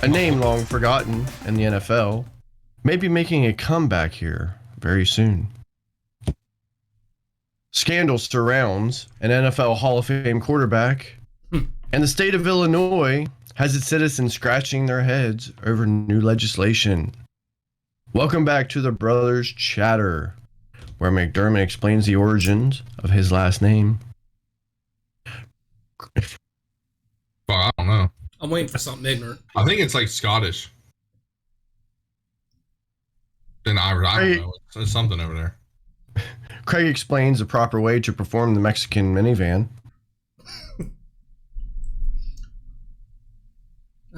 A name long forgotten in the NFL may be making a comeback here very soon. Scandal surrounds an NFL Hall of Fame quarterback, and the state of Illinois has its citizens scratching their heads over new legislation. Welcome back to the Brothers Chatter, where McDermott explains the origins of his last name. I don't know. I'm waiting for something ignorant. I think it's like Scottish. Then I don't know. It's something over there. Craig explains the proper way to perform the Mexican minivan.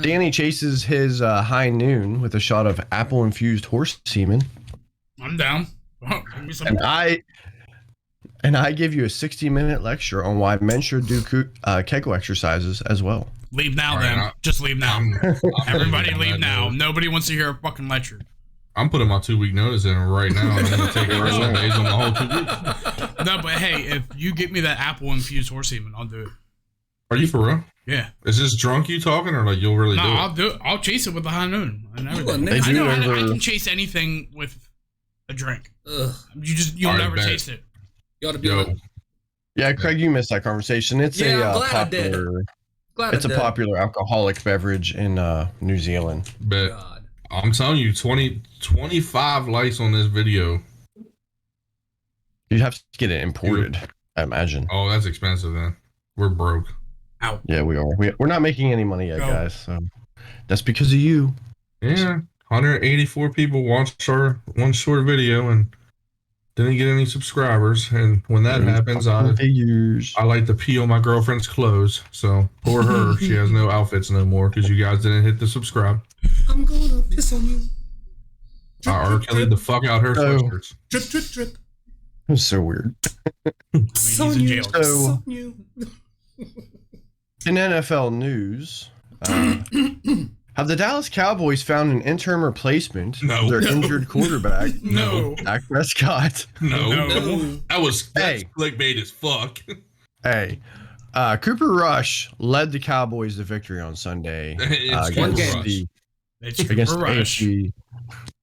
Danny chases his high noon with a shot of apple-infused horse semen. I'm down. Give me some. And I give you a 60-minute lecture on why men should do Kegel exercises as well. Leave now, All then. right, Just leave now. I'm Everybody leave now. Nobody wants to hear a fucking lecture. I'm putting my 2-week notice in right now. And I'm going to take the rest of the days on the whole 2 weeks. No, but hey, if you get me that apple-infused horse semen, I'll do it. Are you for real? Yeah. Is this drunk you talking or like you'll really No, do it? I'll do it. I'll chase it with the high noon and everything. They I do know I over- can chase anything with a drink. Ugh. You'll All right, never bet. taste it. You ought to be Yo, like, Yeah, Craig, you missed that conversation. It's Yeah, I'm a glad I did. popular. glad It's I a did. popular alcoholic beverage in New Zealand. bet. God. I'm telling you, 25 likes on this video. You'd have to get it imported, I imagine. Oh, that's expensive then. We're broke. Ow. Yeah, we are. We're not making any money yet, Go. guys. So that's because of you. Yeah, 184 people watched our one short video and didn't get any subscribers. And when that happens, I like to pee on my girlfriend's clothes. So poor her, she has no outfits no more because you guys didn't hit the subscribe. I'm gonna piss on you. I R. Kelly the fuck out her Oh. sweatshirts. Drip, drip, drip. It's so weird. I mean, he's in jail. So- Piss on you. In NFL news, have the Dallas Cowboys found an interim replacement No. for their No. injured quarterback, No. Dak Prescott? No, No. that's Hey. clickbait as fuck. Hey, Cooper Rush led the Cowboys to victory on Sunday It's one against game. the It's against the Rush. AFC,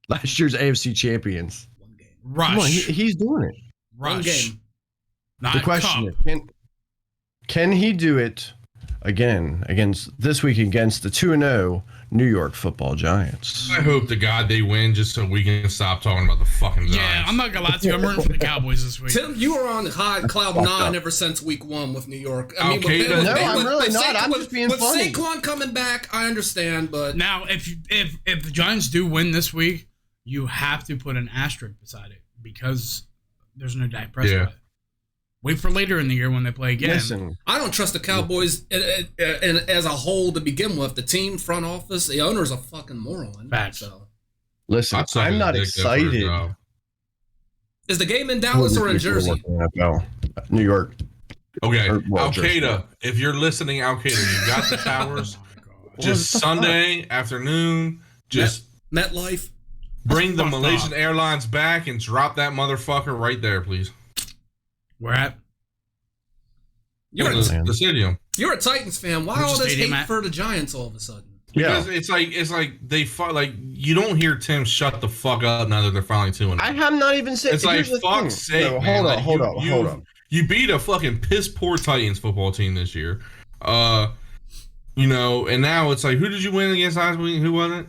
last year's AFC champions. One game. Come on, Rush. he's doing it. Rush. One game. Not The question Cup. is, can he do it again this week against the 2-0 New York Football Giants? I hope to God they win just so we can stop talking about the fucking Giants. Yeah, I'm not gonna lie to you. I'm rooting for the Cowboys this week. Tim, you were on high cloud Fucked 9 up. ever since week 1 with New York. No, I'm really not. I'm just being with funny. Saquon coming back, I understand, but Now, if the Giants do win this week, you have to put an asterisk beside it because there's no Dak Prescott. Yeah. Wait for later in the year when they play again. Listen, I don't trust the Cowboys as a whole to begin with. The team, front office, the owner's a fucking moron. Facts. So, listen, I'd suck I'm his not dick though for a excited. job. is the game in Dallas or in Jersey? NFL. New York. Okay, Or, well, Al Jersey. Qaeda, if you're listening, Al Qaeda, you got the towers. Oh my God. Just What the Sunday afternoon, just MetLife. bring the fucked Malaysian up. Airlines back and drop that motherfucker right there, please. We're at You're, Yeah. The stadium. you're a Titans fan. Why Where's all the this stadium hate at? for the Giants all of a sudden? Yeah. Because it's like they fought, like you don't hear Tim shut the fuck up now that they're finally 2-0. I have not even said. It's like here's the fuck's thing. sake, No, man. Like, hold on. You beat a fucking piss poor Titans football team this year. You know, and now it's like, who did you win against last week? Who was it?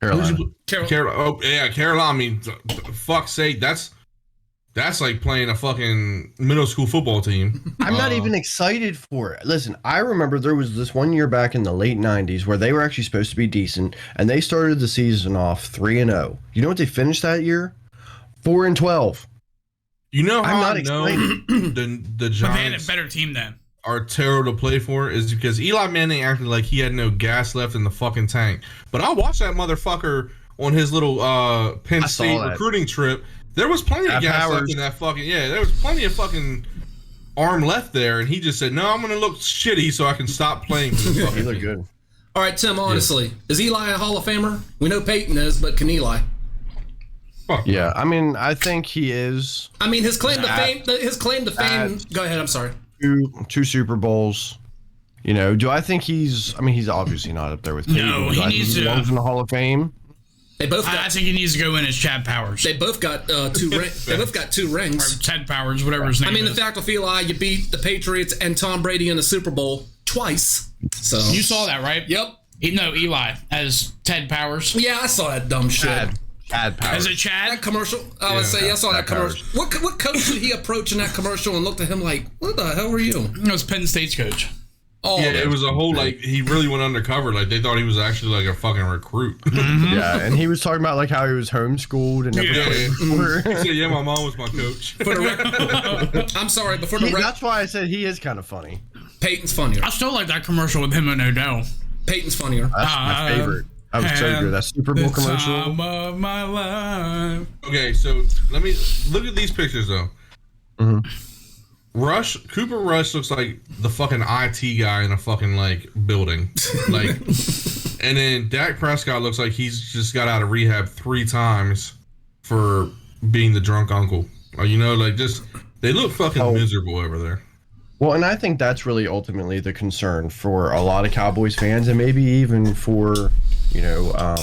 Carolina. Carolina. Oh yeah, Carolina. I mean, fuck's sake, that's like playing a fucking middle school football team. I'm not even excited for it. Listen, I remember there was this one year back in the late 90s where they were actually supposed to be decent, and they started the season off 3-0. You know what they finished that year? 4-12. You know I'm how not I know the but they had a Giants better team then. are terrible to play for is because Eli Manning acted like he had no gas left in the fucking tank. But I watched that motherfucker on his little Penn I saw State that. recruiting trip. There was plenty of gas left in that fucking there was plenty of fucking arm left there, and he just said, "No, I'm gonna look shitty so I can stop playing for this He fucking looked team." good. All right, Tim, honestly, is Eli a Hall of Famer? We know Peyton is, but can Eli? Fuck. Yeah, I mean, I think he is. I mean, his claim to That- fame. His claim to fame. Go ahead. I'm sorry. Two Super Bowls, You know, do I think he's? I mean, he's obviously not up there with Peyton. No, he needs to belongs in the Hall of Fame. They both. I think he needs to go in as Chad Powers. They both got two. They both got 2 rings. Or Ted Powers, whatever his name is. I mean, the fact of Eli, you beat the Patriots and Tom Brady in the Super Bowl twice. So you saw that, right? Yep. No, Eli as Ted Powers. Yeah, I saw that dumb shit. Chad Powers. Is it Chad? That commercial. I would say I saw that commercial. What coach did he approach in that commercial and looked at him like, "What the hell were you?" It was Penn State's coach. Oh, yeah, it was a whole like he really went undercover. Like they thought he was actually like a fucking recruit. Yeah, and he was talking about like how he was homeschooled and everything. He said, "Yeah, my mom was my coach." For the record, I'm sorry, but for the record, That's why I said he is kind of funny. Peyton's funnier. I still like that commercial with him and Odell. Peyton's funnier. That's my favorite. That was so good. That Super Bowl commercial. Time of my life. Okay, so let me look at these pictures though. Cooper Rush looks like the fucking IT guy in a fucking like building, like, and then Dak Prescott looks like he's just got out of rehab 3 times for being the drunk uncle. You know, like just they look fucking miserable over there. Well, and I think that's really ultimately the concern for a lot of Cowboys fans, and maybe even for, you know,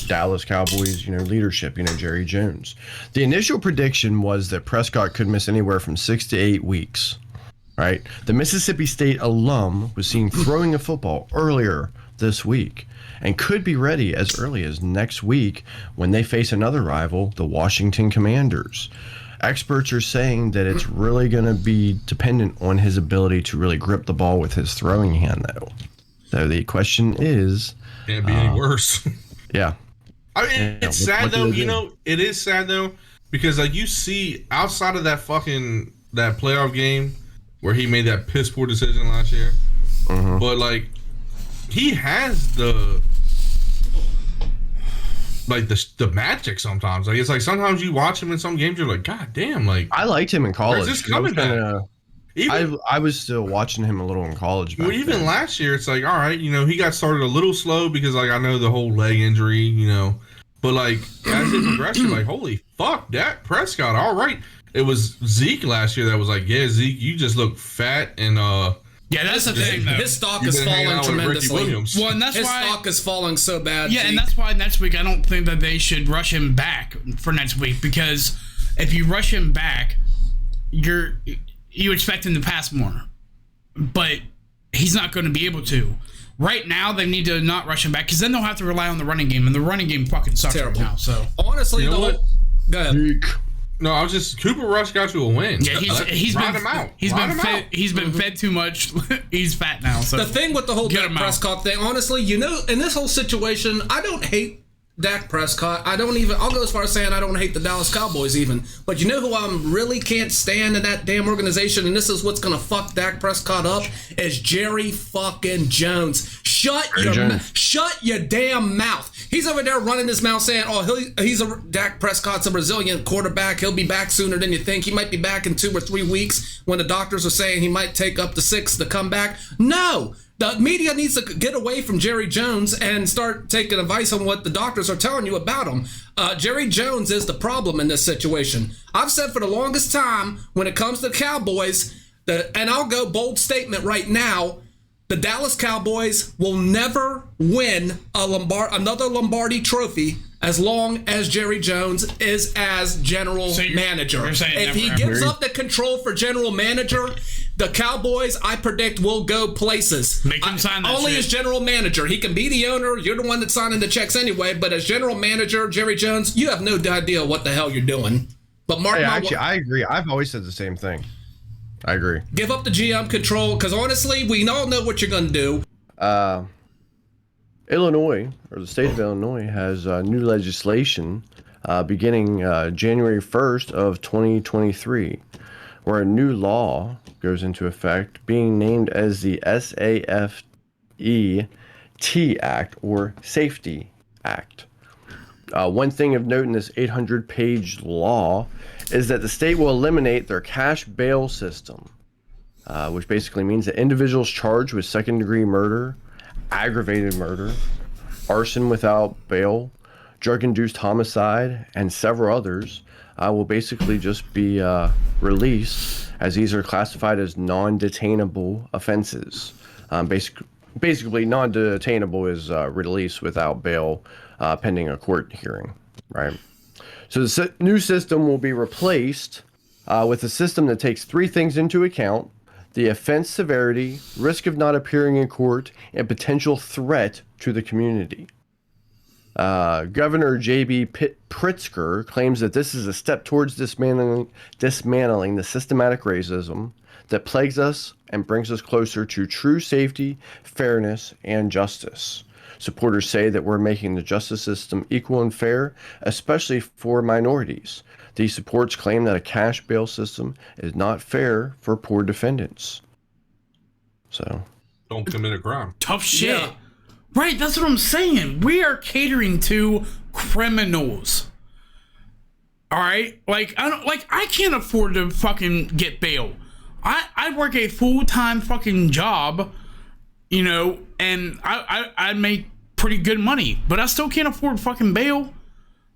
Dallas Cowboys, you know, leadership, you know, Jerry Jones. The initial prediction was that Prescott could miss anywhere from 6 to 8 weeks, right? The Mississippi State alum was seen throwing a football earlier this week and could be ready as early as next week when they face another rival, the Washington Commanders. Experts are saying that it's really going to be dependent on his ability to really grip the ball with his throwing hand, though. So the question is... Can't be any worse. Yeah. I mean, it's sad though. You know, it is sad though because like you see outside of that playoff game where he made that piss poor decision last year, but like he has the magic sometimes. Like it's like sometimes you watch him in some games, you're like, God damn! Like I liked him in college. Where's this coming back? I was still watching him a little in college. Well, even last year, it's like, all right, you know, he got started a little slow because, like, I know the whole leg injury, you know, but like as it progressed, you're like, holy fuck, Dak Prescott, all right. It was Zeke last year that was like, yeah, Zeke, you just look fat and yeah, that's the thing, though. His stock is falling tremendously. Well, and that's his why stock is falling so bad. Yeah, and that's why next week I don't think that they should rush him back for next week because if you rush him back, you expect him to pass more, but he's not going to be able to. Right now, they need to not rush him back because then they'll have to rely on the running game, and the running game fucking sucks right now. So honestly, you know what? Go ahead. No, I was just Cooper Rush got you a win. Yeah, he's been him out. He's been fed too much. He's fat now. So the thing with the whole Dak Prescott thing, honestly, you know, in this whole situation, I don't hate Dak Prescott. I'll go as far as saying I don't hate the Dallas Cowboys even. But you know who I really can't stand in that damn organization, and this is what's going to fuck Dak Prescott up, is Jerry fucking Jones. Shut your damn mouth. He's over there running his mouth saying, Dak Prescott's a resilient quarterback. He'll be back sooner than you think. He might be back in 2 or 3 weeks when the doctors are saying he might take up to 6 to come back. No. The media needs to get away from Jerry Jones and start taking advice on what the doctors are telling you about him. Jerry Jones is the problem in this situation. I've said for the longest time when it comes to the Cowboys, and I'll go bold statement right now, the Dallas Cowboys will never win another Lombardi trophy as long as Jerry Jones is as general manager. If he gives up the control for general manager, the Cowboys, I predict, will go places. Make him sign that only shit. As general manager. He can be the owner. You're the one that's signing the checks anyway. But as general manager, Jerry Jones, you have no idea what the hell you're doing. But I agree. I've always said the same thing. I agree. Give up the GM control, because honestly, we all know what you're going to do. Illinois, or the state of Illinois, has new legislation beginning January 1st of 2023, where a new law goes into effect, being named as the SAFE-T Act, or Safety Act. One thing of note in this 800-page law is that the state will eliminate their cash bail system, which basically means that individuals charged with second-degree murder, aggravated murder, arson without bail, drug-induced homicide, and several others will basically just be released, as these are classified as non-detainable offenses. Basically, non-detainable is release without bail pending a court hearing, right? So the new system will be replaced with a system that takes 3 things into account: the offense severity, risk of not appearing in court, and potential threat to the community. Governor J.B. Pritzker claims that this is a step towards dismantling the systematic racism that plagues us and brings us closer to true safety, fairness, and justice. Supporters say that we're making the justice system equal and fair, especially for minorities. These supports claim that a cash bail system is not fair for poor defendants. So, don't commit a crime. Tough shit. Yeah. Right, that's what I'm saying. We are catering to criminals. All right? I can't afford to fucking get bail. I work a full-time fucking job, and I make pretty good money, but I still can't afford fucking bail.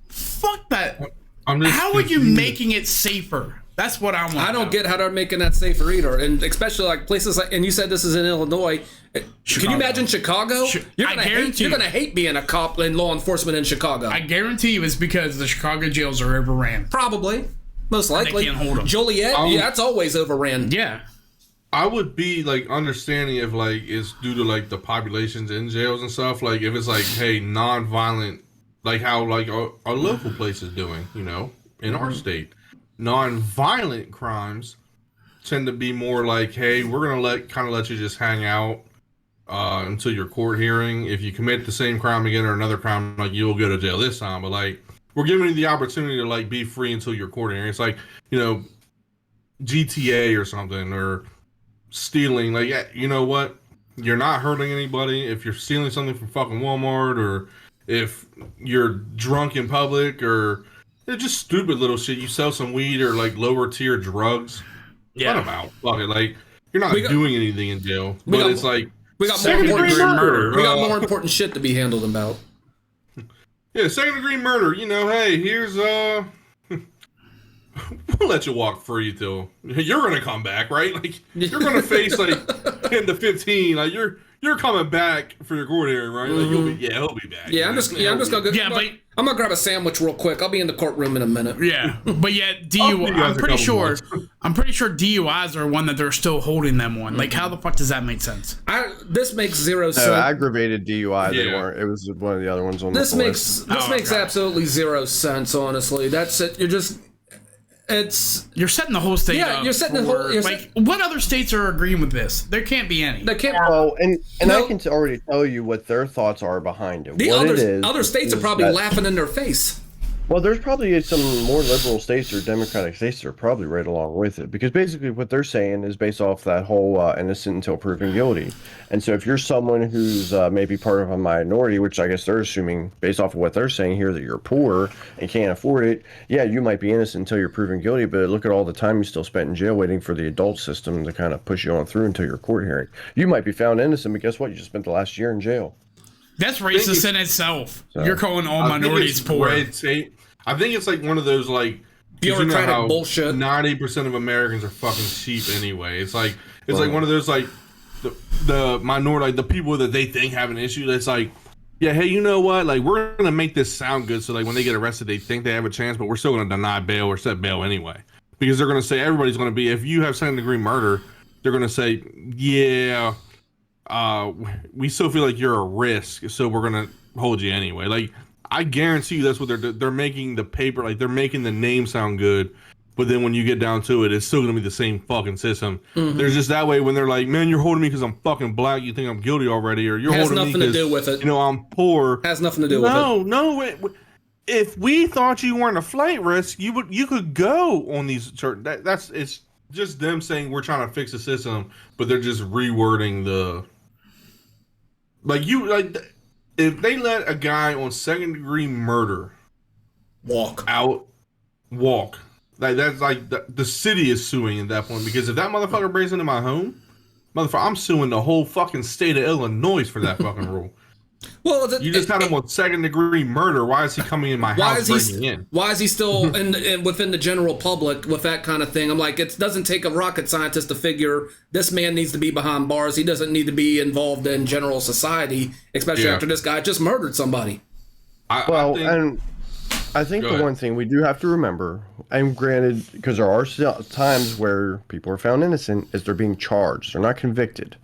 Fuck that. How are you making it safer? That's what I want. I don't get how they're making that safer either, and especially like places like. And you said this is in Illinois. Chicago. Can you imagine Chicago? You're gonna hate being a cop and law enforcement in Chicago. I guarantee you, it's because the Chicago jails are overran. Probably, most likely. They can't hold them. Joliet, that's always overran. Yeah. I would be understanding if it's due to the populations in jails and stuff. Like if it's hey, non-violent, like how our local place is doing, in our state. Non-violent crimes tend to be more hey, we're gonna let you just hang out until your court hearing. If you commit the same crime again or another crime, you'll go to jail this time. But we're giving you the opportunity to be free until your court hearing. It's GTA or something, or stealing. You know what? You're not hurting anybody if you're stealing something from fucking Walmart, or if you're drunk in public, or it's just stupid little shit. You sell some weed or lower tier drugs. Yeah. Let them out. Fuck it. You're not doing anything in jail. But it's we got more important murder. We got more important shit to be handled about. Yeah, second degree murder. Hey, here's we'll let you walk free till you're gonna come back, right? You're gonna face 10 to 15. You're coming back for your court hearing, right? He'll be back. Yeah, I'm just gonna go. Yeah, but I'm gonna grab a sandwich real quick. I'll be in the courtroom in a minute. Yeah, but yet DUI. I'm pretty sure DUIs are one that they're still holding them on. How the fuck does that make sense? This makes zero sense. Aggravated DUI. Yeah. They weren't. It was one of the other ones on the list. This makes absolutely zero sense. Honestly, that's it. You're setting the whole state up. You're setting the whole. What other states are agreeing with this? There can't be any. They can't. Well, and I can already tell you what their thoughts are behind it. Other states are probably laughing in their face. Well, there's probably some more liberal states or democratic states that are probably right along with it, because basically what they're saying is based off that whole innocent until proven guilty. And so if you're someone who's maybe part of a minority, which I guess they're assuming based off of what they're saying here, that you're poor and can't afford it, yeah, you might be innocent until you're proven guilty, but look at all the time you still spent in jail waiting for the adult system to kind of push you on through until your court hearing. You might be found innocent, but guess what? You just spent the last year in jail. That's racist in itself. So, you're calling all minorities poor. I think it's one of those bureaucratic bullshit. 90% of Americans are fucking sheep anyway. It's one of those the minority, the people that they think have an issue. That's yeah, hey, you know what? We're gonna make this sound good, so when they get arrested, they think they have a chance, but we're still gonna deny bail or set bail anyway, because they're gonna say everybody's gonna be. If you have second degree murder, they're gonna say, yeah, we still feel like you're a risk, so we're gonna hold you anyway. I guarantee you that's what they're making the paper, they're making the name sound good, but then when you get down to it, it's still gonna be the same fucking system. Mm-hmm. There's just that way when they're man, you're holding me because I'm fucking black, you think I'm guilty already, or you're holding me because, to do with it. I'm poor. Has nothing to do with it. No, if we thought you weren't a flight risk, you could go on these church. It's just them saying we're trying to fix the system, but they're just rewording the if they let a guy on second degree murder walk, that's the city is suing at that point, because if that motherfucker breaks into my home, I'm suing the whole fucking state of Illinois for that fucking rule. Well, you just had him with second-degree murder. Why is he coming in my house breaking in? Why is he still within the general public with that kind of thing? I'm like, it doesn't take a rocket scientist to figure this man needs to be behind bars. He doesn't need to be involved in general society, especially after this guy just murdered somebody. I think the one thing we do have to remember, and granted, because there are times where people are found innocent, is they're being charged. They're not convicted.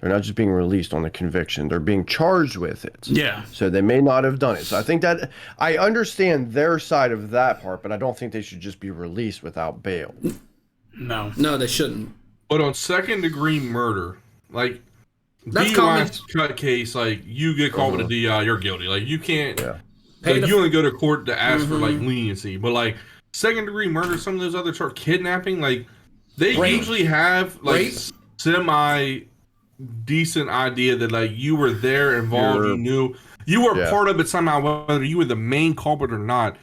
They're not just being released on the conviction. They're being charged with it. Yeah. So they may not have done it. So I think that I understand their side of that part, but I don't think they should just be released without bail. No, they shouldn't. But on second-degree murder, like that's DUI cut case, like you get caught with a DUI, you're guilty. Like you can't. Yeah. Like, you only go to court to ask for like leniency, but like second-degree murder, some of those other charges, kidnapping, like they usually have like semi decent idea that like you were there involved, you knew you were part of it somehow, whether you were the main culprit or not.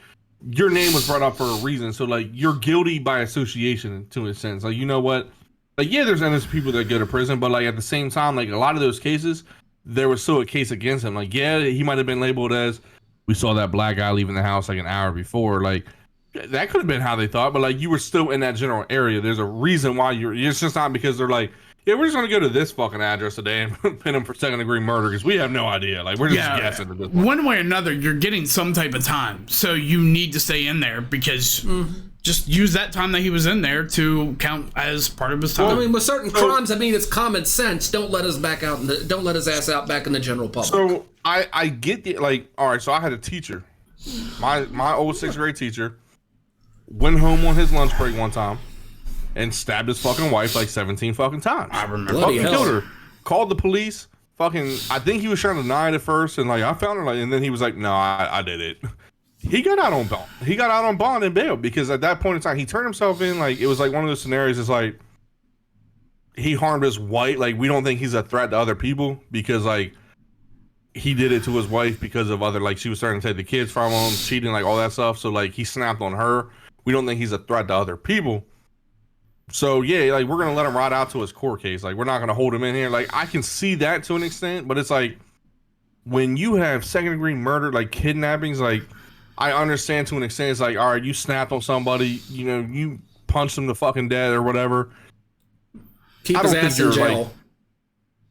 Your name was brought up for a reason, so like you're guilty by association to a sense. Like, you know what, like there's innocent people that go to prison, but like at the same time, like a lot of those cases there was still a case against him. Like he might have been labeled as, we saw that black guy leaving the house like an hour before, like that could have been how they thought, but like you were still in that general area. There's a reason why it's just not because they're like, yeah, we're just gonna go to this fucking address today and pin him for second-degree murder because we have no idea. Like, we're just guessing at this point. One way or another, you're getting some type of time, so you need to stay in there because just use that time that he was in there to count as part of his time. Well, I mean, with certain crimes, I mean, it's common sense. Don't let us back out. Don't let his ass out back in the general public. So I get the all right. So I had a teacher, my old 6th grade teacher, went home on his lunch break one time and stabbed his fucking wife like 17 fucking times. I remember. Fucking killed her. Called the police. Fucking, I think he was trying to deny it at first, and like I found her, like, and then he was like, "No, I did it." He got out on bond. He got out on bond and bail because at that point in time, he turned himself in. Like, it was like one of those scenarios. It's like he harmed his wife. Like, we don't think he's a threat to other people because like he did it to his wife because of other, like, she was starting to take the kids from him, cheating, like all that stuff. So like he snapped on her. We don't think he's a threat to other people. So yeah, like we're gonna let him ride out to his court case. Like, we're not gonna hold him in here. Like, I can see that to an extent, but it's like when you have second-degree murder, like kidnappings, like I understand to an extent. It's like, all right, you snapped on somebody, you know, you punched them to fucking death or whatever. Keep his ass in jail. Like,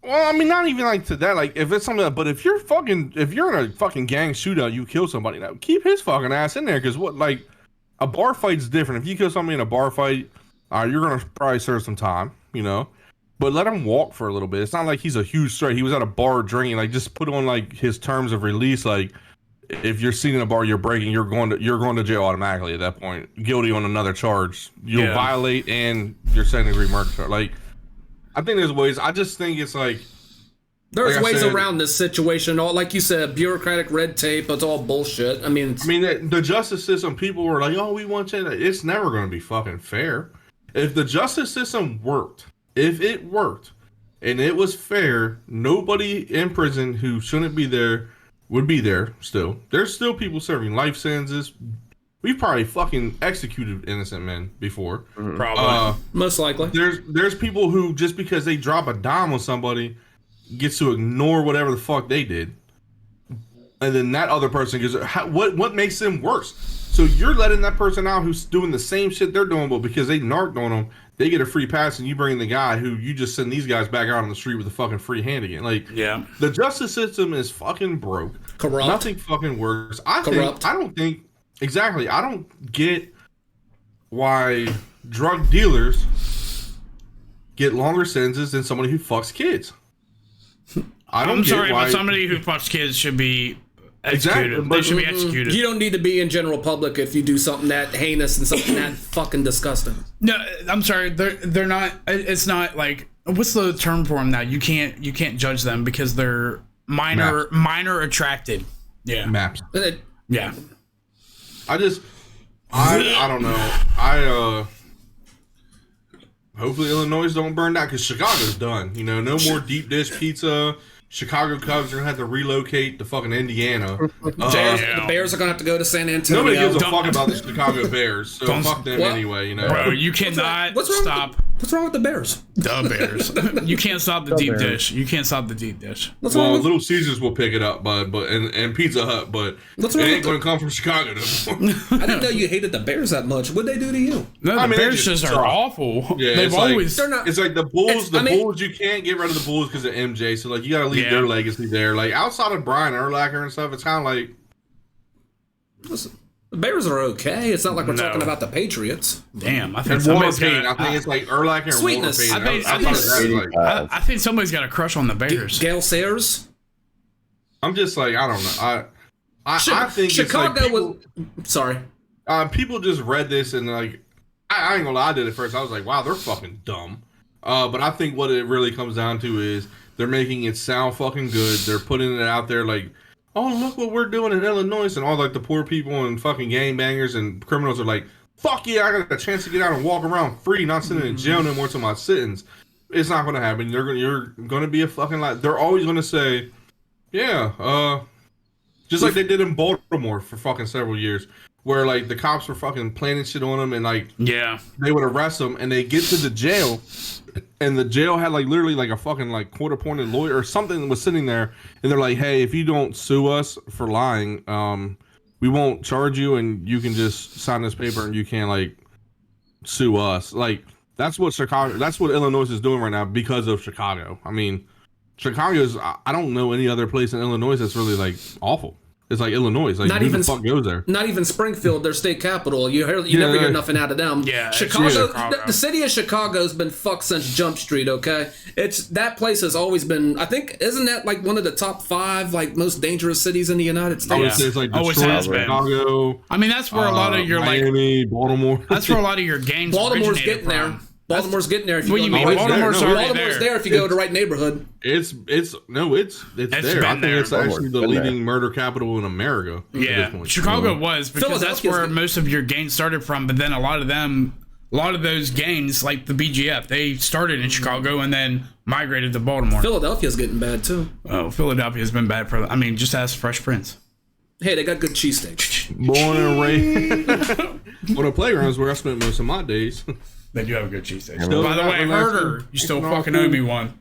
well, I mean, not even like to that. Like, if it's something, but if you're in a fucking gang shootout, you kill somebody, now keep his fucking ass in there. Because what, like, a bar fight's different. If you kill somebody in a bar fight, you're gonna probably serve some time, you know. But let him walk for a little bit. It's not like he's a huge threat. He was at a bar drinking. Like, just put on like his terms of release. Like, if you're seen in a bar, you're breaking, you're going to jail automatically at that point. Guilty on another charge. You'll violate and your second-degree murder charge. Like, I think there's ways. I just think it's like there's ways around this situation. All, like you said, bureaucratic red tape. It's all bullshit. I mean, the justice system. People were like, "Oh, we want you." It's never going to be fucking fair. If the justice system worked, if it worked, and it was fair, nobody in prison who shouldn't be there would be there still. There's still people serving life sentences. We've probably fucking executed innocent men before. Probably. Most likely. There's people who, just because they drop a dime on somebody, gets to ignore whatever the fuck they did. And then that other person gets, what makes them worse? So you're letting that person out who's doing the same shit they're doing, but because they narked on them, they get a free pass, and you bring the guy who you just send these guys back out on the street with a fucking free hand again. Like, yeah, the justice system is fucking broke. Corrupt. Nothing fucking works. I don't get why drug dealers get longer sentences than somebody who fucks kids. I'm sorry, but somebody who fucks kids should be executed. Exactly. They should be executed. You don't need to be in general public if you do something that heinous and something that fucking disgusting. No, I'm sorry. They're not. It's not like, what's the term for them now? You can't judge them because they're minor attracted. Yeah. Maps. Yeah. I don't know. Hopefully Illinois don't burn down because Chicago's done. You know, no more deep dish pizza. Chicago Cubs are gonna have to relocate to fucking Indiana. The Bears are gonna have to go to San Antonio. Nobody gives a fuck about the Chicago Bears, so fuck them anyway. You know, bro, you cannot stop What's wrong with the Bears? The Bears. You can't stop the deep dish. You can't stop the deep dish. Well, Little Caesars will pick it up, but and Pizza Hut, but it ain't going to come from Chicago no more. I didn't know you hated the Bears that much. What'd they do to you? No, the Bears just are awful. Yeah, They've always. They're not. It's like the Bulls. Bulls, you can't get rid of the Bulls because of MJ. So like you got to leave their legacy there. Like outside of Brian Urlacher and stuff, it's kind of like. Listen, the Bears are okay. It's not like we're talking about the Patriots. Damn, I think somebody's got. I think it's like Urlacher and Sweetness. I think somebody's got a crush on the Bears. Gale Sayers. I'm just like I don't know. I think Chicago it's like people, was. Sorry. People just read this and like I ain't gonna lie. I did it first. I was like, wow, they're fucking dumb. But I think what it really comes down to is they're making it sound fucking good. They're putting it out there like. Oh, look what we're doing in Illinois, and all like the poor people and fucking gangbangers and criminals are like, fuck yeah, I got a chance to get out and walk around free, not sitting in jail no more till my sentence. It's not going to happen. You're going to be a fucking lie. They're always going to say, yeah, just like they did in Baltimore for fucking several years, where like the cops were fucking planning shit on them and like they would arrest them and they get to the jail. And the jail had like literally like a fucking like court-appointed lawyer or something was sitting there, and they're like, "Hey, if you don't sue us for lying, we won't charge you, and you can just sign this paper, and you can't like sue us." Like that's what Illinois is doing right now because of Chicago. I mean, Chicago's I don't know any other place in Illinois that's really like awful. It's like Illinois. Like who the fuck goes there? Not even Springfield, their state capital. You never hear nothing out of them. Yeah, Chicago. The city of Chicago's been fucked since Jump Street. Okay, that place has always been. I think isn't that like one of the top 5 like most dangerous cities in the United States? I would say it's like Detroit, Chicago. I mean, that's where a lot of your Miami, Baltimore. That's where a lot of your gangs. Baltimore's getting there. Baltimore's getting there. If you what do you mean? Baltimore's there if you go to the right neighborhood. It's there. I think it's actually the leading murder capital in America. Yeah, Chicago was because that's where most of your gangs started from. But then a lot of those gangs, like the BGF, they started in Chicago and then migrated to Baltimore. Philadelphia's getting bad too. Oh, Philadelphia's been bad for. I mean, just ask Fresh Prince. Hey, they got good cheesesteaks. Born and raised on the playgrounds where I spent most of my days. They do have a good cheesesteak. By the way, Herder, you still fucking owe me one.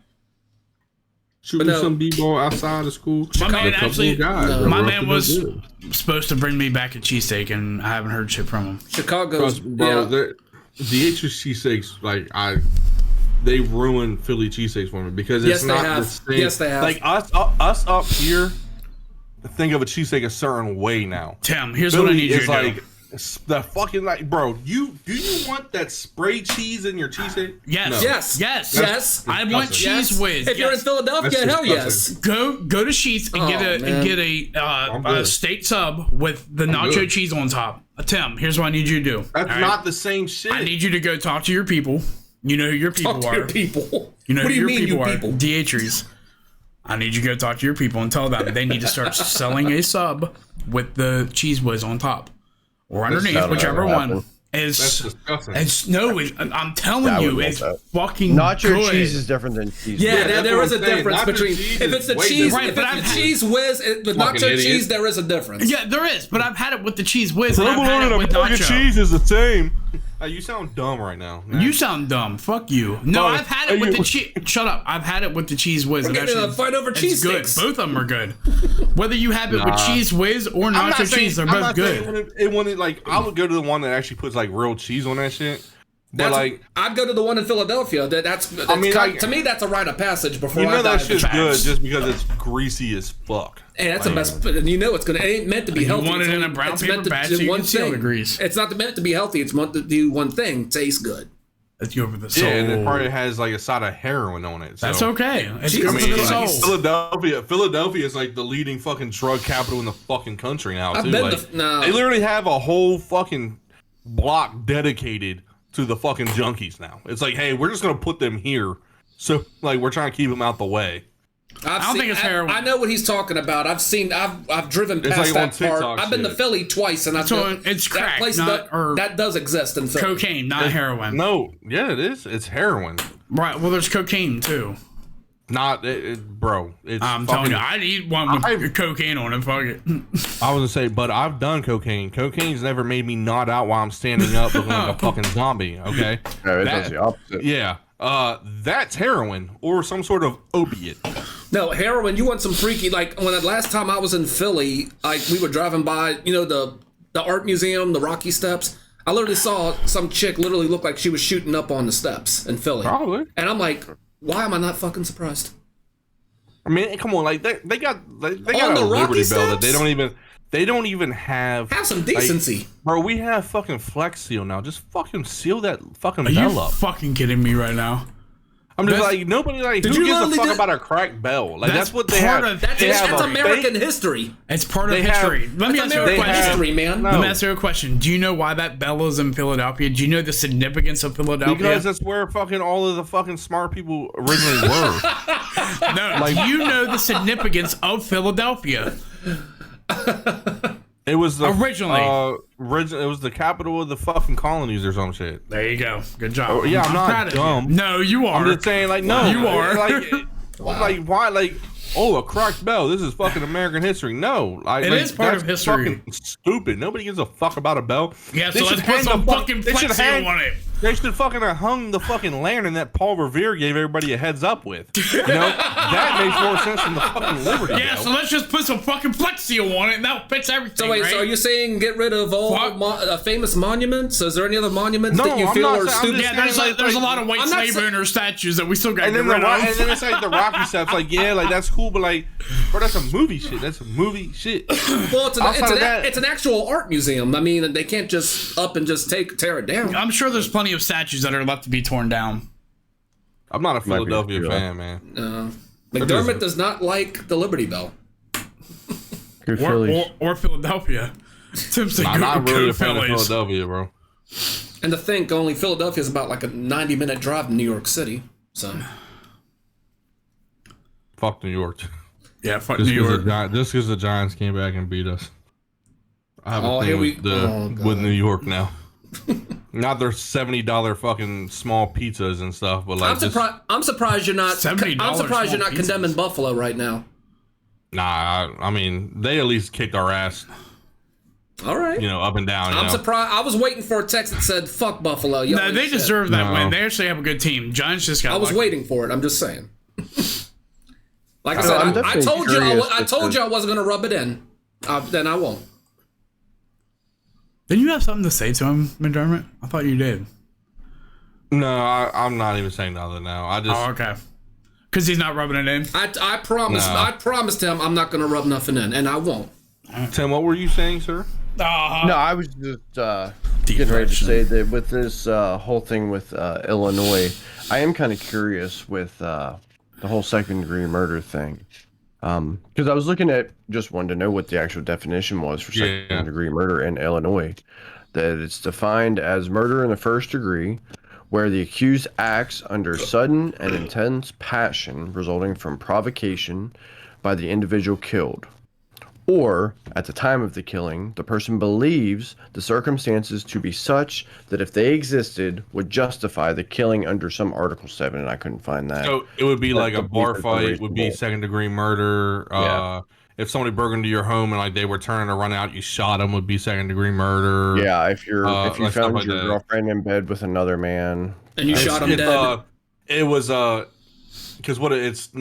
Shooting some b-ball outside of school. My man was supposed to bring me back a cheesesteak, and I haven't heard shit from him. Chicago's, the HH cheesesteaks, like they ruined Philly cheesesteaks for me because it's not the same. Yes, they have. Like us up here, think of a cheesesteak a certain way now. Tim, here's what I need you to do. The fucking like, bro. Do you want that spray cheese in your cheesesteak? Yes, no. yes. I want cheese whiz. If you're in Philadelphia, hell yes. Go to Sheetz and get a steak sub with the nacho cheese on top. Tim, here's what I need you to do. That's not the same shit. I need you to go talk to your people. You know who your people are. Talk to your people. You know what who do you your mean, people you are. people? DHers. I need you to go talk to your people and tell them they need to start selling a sub with the cheese whiz on top. Or underneath, whichever one. That's disgusting. I'm telling you, it's fucking nacho good. cheese is different than cheese. Yeah, there is a difference between if it's a cheese, right, if it's a cheese whiz, the nacho cheese, there is a difference. Yeah, there is, but I've had it with the cheese whiz. And I've had had it with nacho. Cheese is the same. You sound dumb right now. Man. You sound dumb. Fuck you. No, I've had it with the cheese. Shut up. I've had it with the cheese whiz. We're getting a fight over cheese good. sticks. Both of them are good. Whether you have it with cheese whiz or nacho cheese, they're both good. It wanted like I would go to the one that actually puts like real cheese on that shit. But like I'd go to the one in Philadelphia. To me, that's a rite of passage. Before I that shit's good just because it's greasy as fuck. Hey, that's the best. You know it ain't meant to be healthy. You want it in a brown paper bag so you can seal the grease. It's not meant to be healthy. It's meant to do one thing: taste good. That's over the soul. Yeah, and it probably has like a side of heroin on it. So. That's okay. It's good for the soul. Philadelphia is like the leading fucking drug capital in the fucking country now too. They literally have a whole fucking block dedicated to the fucking junkies now. It's like, hey, we're just gonna put them here, so like we're trying to keep them out the way. I don't think it's heroin. I know what he's talking about. I've driven past that part. I've been to Philly twice, and it's crack, that does exist in Philly. Cocaine, not heroin. No, yeah, it is. It's heroin. Right. Well, there's cocaine too. Not, bro. It's I'm telling you, I'd eat one with cocaine on it. Fuck it. I was gonna say, but I've done cocaine. Cocaine's never made me nod out while I'm standing up looking like a fucking zombie. Okay. No, it does the opposite. Yeah. That's heroin or some sort of opiate. No, heroin, you want some freaky, like when the last time I was in Philly, like we were driving by, the art museum, the Rocky Steps. I literally saw some chick literally look like she was shooting up on the steps in Philly. Probably. And I'm like, why am I not fucking surprised? I mean, come on, like they got On a the Liberty Rocky Bell that Steps? they don't even have. Have some decency. Like, bro, we have fucking Flex Seal now. Just fucking seal that fucking Are bell you up. fucking kidding me right now? I'm just like, nobody like, who you gives a literally fuck did- about a cracked bell? Like that's what they part have. of- That's a American fake- history. It's part of They have- history. Let me That's ask you a American question. history, man. No. Let me ask you a question. Do you know why that bell is in Philadelphia? Do you know the significance of Philadelphia? Because that's where fucking all of the fucking smart people originally were. No, do you know the significance of Philadelphia? It was the Originally. it was the capital of the fucking colonies or some shit. There you go. Good job. Oh, yeah, I'm not proud of you. dumb. No, you are. I'm just saying, like, no, You are. like why, like, oh, a cracked bell. This is fucking American history. No, It is part of that's history. Fucking stupid. Nobody gives a fuck about a bell. Yeah, They so should let's put hang some the fucking they should Flex Seal hang- on it. They should fucking have hung the fucking lantern that Paul Revere gave everybody a heads up with. You know, that makes more sense than the fucking Liberty Yeah, Bell. so let's just put some fucking Flex Seal on it, and that fits everything. So wait, right? so are you saying get rid of all Fuck. famous monuments? Is there any other monuments No, that you I'm feel not are saying- I'm stupid? just Yeah, there's a lot of white I'm not slave saying- owner statues that we still got to And get then, rid of. and then it's like the Rocky Steps, like, yeah, like, that's cool, but, like, bro, that's a movie shit. That's a movie shit. Well, Outside of that- it's an actual art museum. I mean, they can't just up and just tear it down. I'm sure there's plenty of statues that are left to be torn down. I'm not a Might be Philadelphia true. fan, man. McDermott does not like the Liberty Bell. Good Phillies. Or Philadelphia. Tim said, I'm not really go a fan of Phillies. Philadelphia, bro. And to think, only Philadelphia is about like a 90-minute drive to New York City. So Fuck New York. Yeah, fuck Just New York. because the Giants came back and beat us. I have Oh, a here thing we- with, oh, God. with New York now. Not their $70 fucking small pizzas and stuff, but like I'm surprised you're not. $70 I'm surprised you're not small condemning pizzas. Buffalo right now. nah. I mean, they at least kicked our ass, All right. up and down. I'm surprised. I was waiting for a text that said "fuck Buffalo." Y'all No, ain't they shit. deserve that No. win. They actually have a good team. Giants just got I was lucky. waiting for it. I'm just saying. Like I So said, I'm I definitely told you. curious I with told the- you I wasn't gonna rub it in. Then I won't. Didn't you have something to say to him, McDermott? I thought you did. No, I'm not even saying nothing now. I just Oh, okay. Because he's not rubbing it in. I promised. No. I promised him I'm not gonna rub nothing in, and I won't. Tim, what were you saying, sir? No, I was just getting ready to say that with this whole thing with Illinois, I am kind of curious with the whole second-degree murder thing. Because I was looking at, just wanted to know what the actual definition was for Yeah. second-degree murder in Illinois. That it's defined as murder in the first degree, where the accused acts under sudden and intense passion resulting from provocation by the individual killed. Or, at the time of the killing, the person believes the circumstances to be such that if they existed would justify the killing under some Article 7, and I couldn't find that. So it would be like a the bar belief is fight would be unreasonable. second degree murder. Yeah. If somebody broke into your home and like they were turning to run out, you shot them would be second degree murder. Yeah, if you like stuff found like your that. girlfriend in bed with another man. And you shot him dead. It was because it's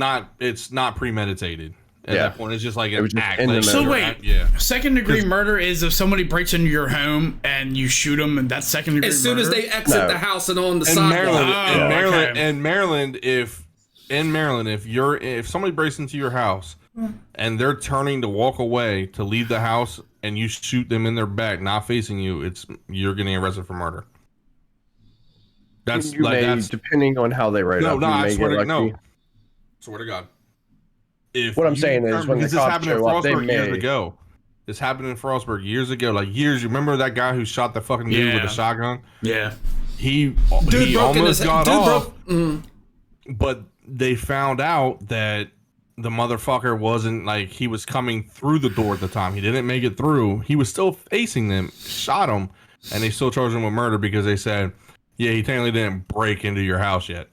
not premeditated at Yeah. that point. It's just like It an was just act. in the like, middle. So you're wait, act- yeah. second degree murder is if somebody breaks into your home and you shoot them, and that's second degree As soon as murder? they exit No. the house and on the In sidewalk. Maryland, Oh, okay. in Maryland, if somebody breaks into your house and they're turning to walk away to leave the house and you shoot them in their back, not facing you, you're getting arrested for murder. That's You like may, that's depending on how they write no, up, no. you I may swear get to lucky. no. Swear to God. If What I'm you saying is determine- when the because this cops happened in show up, they Frostburg years may- ago. This happened in Frostburg years ago. Like years. You remember that guy who shot the fucking dude with Yeah. a shotgun? Yeah. He Dude broke in almost his got dude off. broke. But they found out that the motherfucker wasn't like he was coming through the door at the time. He didn't make it through. He was still facing them, shot him, and they still charged him with murder because they said, yeah, he technically didn't break into your house yet.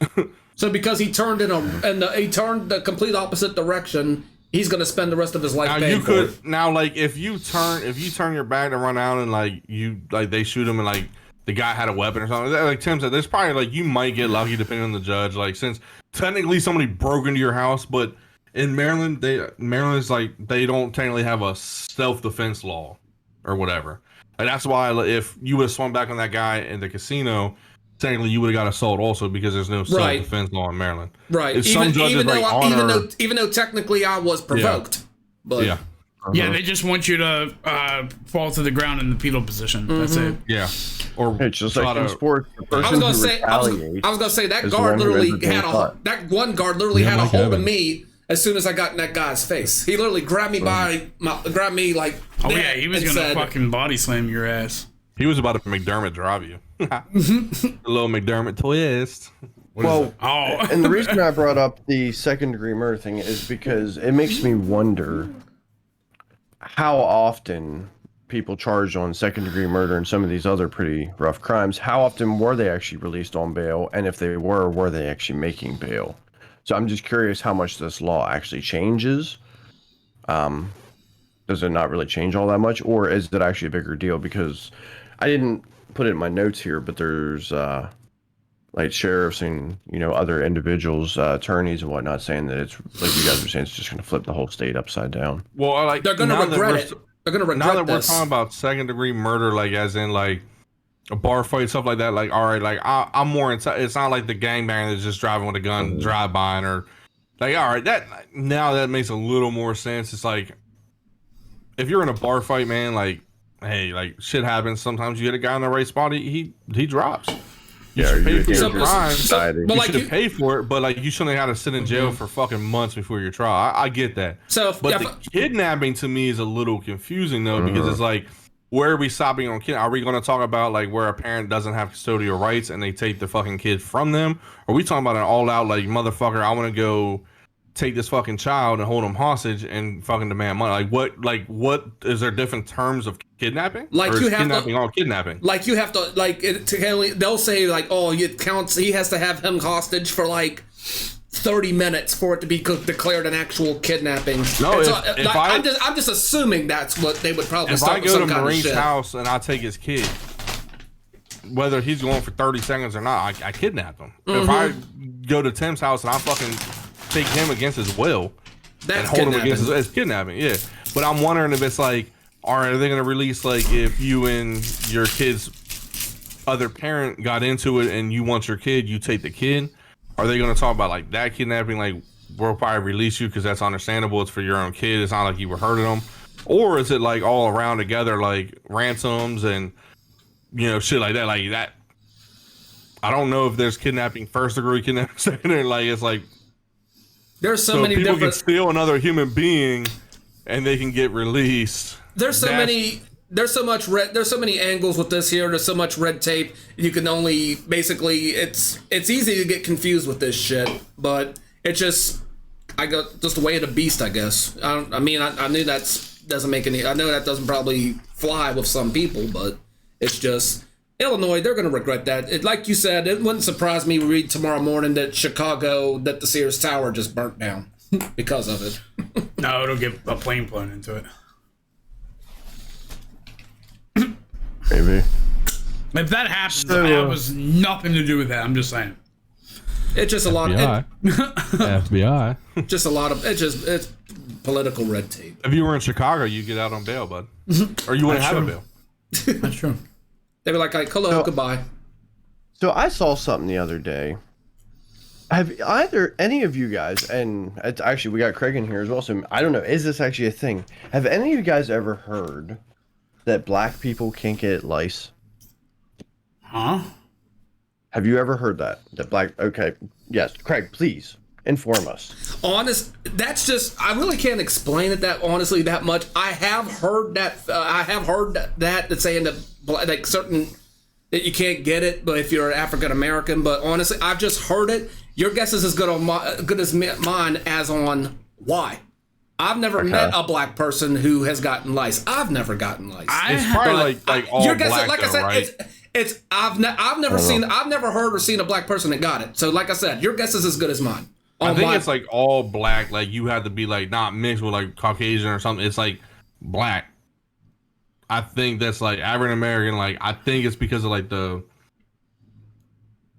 So because he turned he turned the complete opposite direction, he's going to spend the rest of his life. Now paying you could for it. now like if you turn your back to run out and like they shoot him and like the guy had a weapon or something. Like Tim said, there's probably like you might get lucky depending on the judge. Like since technically somebody broke into your house, but in Maryland Maryland's like they don't technically have a self-defense law or whatever. Like that's why if you would have swung back on that guy in the casino, technically you would have got assault also because there's no self-defense law in Maryland. Right. Even though technically I was provoked. Yeah. But yeah. Yeah, they just want you to fall to the ground in the fetal position. That's it. Yeah. Or it's just like in sports, the person I was gonna say that guard literally had had a hold of me as soon as I got in that guy's face. He literally grabbed me like. Oh yeah, he was gonna fucking body slam your ass. He was about to McDermott drive you. A little McDermott twist. And the reason I brought up the second-degree murder thing is because it makes me wonder how often people charged on second-degree murder and some of these other pretty rough crimes, how often were they actually released on bail? And if they were they actually making bail? So I'm just curious how much this law actually changes. Does it not really change all that much? Or is it actually a bigger deal? Because I didn't put it in my notes here, but there's like sheriffs and other individuals, attorneys and whatnot, saying that it's like you guys are saying, it's just going to flip the whole state upside down. Well, like they're going to regret it. They're going to regret now that this. we're talking about second degree murder, like as in like a bar fight, stuff like that. Like all right, like I'm more into. It's not like the gangbanger that's just driving with a gun, drive by, or like all right. That makes a little more sense. It's like if you're in a bar fight, man, like hey, like shit happens. Sometimes you hit a guy in the right spot, he drops. Yeah, you should pay for your crime. But you should have paid for it, but like you shouldn't have had to sit in jail for fucking months before your trial. I get that. But the kidnapping to me is a little confusing though, because it's like, where are we stopping on kid? Are we going to talk about like where a parent doesn't have custodial rights and they take the fucking kid from them? Or are we talking about an all out like motherfucker? I want to go take this fucking child and hold him hostage and fucking demand money. What is there different terms of kidnapping? Like or you is have kidnapping to, all kidnapping. Like you have to they'll say like, oh, it counts. He has to have him hostage for like 30 minutes for it to be declared an actual kidnapping. No, I'm just assuming that's what they would probably. If I go to Marine's house and I take his kid, whether he's going for 30 seconds or not, I kidnap him. If I go to Tim's house and I fucking take him against his will and hold him against his kidnapping, yeah. But I'm wondering if it's like, all right, are they going to release like if you and your kid's other parent got into it and you want your kid, you take the kid? Are they going to talk about like that kidnapping? Like we'll probably release you because that's understandable. It's for your own kid. It's not like you were hurting them. Or is it like all around together, like ransoms and shit like that? Like that. I don't know if there's kidnapping first degree, kidnapping second degree. Like it's like there's so many people different. Can steal another human being and they can get released. There's so many. There's so many angles with this here. There's so much red tape. You can only basically it's easy to get confused with this shit, but it's just the way of the beast, I guess. I knew that doesn't make any. I know that doesn't probably fly with some people, but it's just Illinois. They're gonna regret that. Like you said, it wouldn't surprise me to read tomorrow morning that that the Sears Tower just burnt down because of it. No, it'll get a plane flown into it. Maybe. If that happens, that was nothing to do with that. I'm just saying. It's just a lot of FBI. Just a lot of it's political red tape. If you were in Chicago, you'd get out on bail, bud, or you wouldn't have a bail. That's true. They'd be like hello, goodbye. So I saw something the other day. Have any of you guys, and it's actually we got Craig in here as well, so I don't know, is this actually a thing? Have any of you guys ever heard that black people can't get lice? Huh? Have you ever heard that? Okay, yes, Craig, please inform us. That's just, I really can't explain it that much. I have heard that saying that like certain, that you can't get it, but if you're African American, but honestly, I've just heard it. Your guess is as good as mine as on why. I've never met a black person who has gotten lice. I've never gotten lice. It's probably like all black, though, right? I've never heard or seen a black person that got it. So like I said, your guess is as good as mine. I think it's like all black. Like you have to be like not mixed with like Caucasian or something. It's like black. I think that's like African American. Like I think it's because of like the.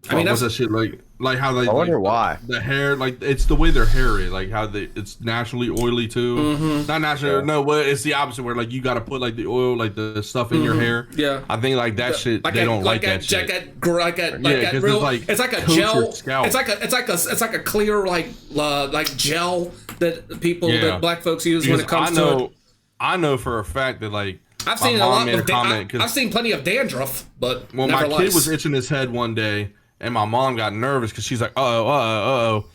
I mean, what's that shit like how they? I wonder like, why the hair, like it's the way their hair is, like how it's naturally oily too. Mm-hmm. Not naturally, no, but it's the opposite where like you got to put like the oil, like the stuff in your hair. Yeah, I think like that shit. They don't like that shit. It's like a gel. It's like a clear like gel that people that black folks use because when it comes to it. I know for a fact that like. I've seen a lot of I've seen plenty of dandruff, but well, my kid was itching his head one day, and my mom got nervous because she's like, uh-oh,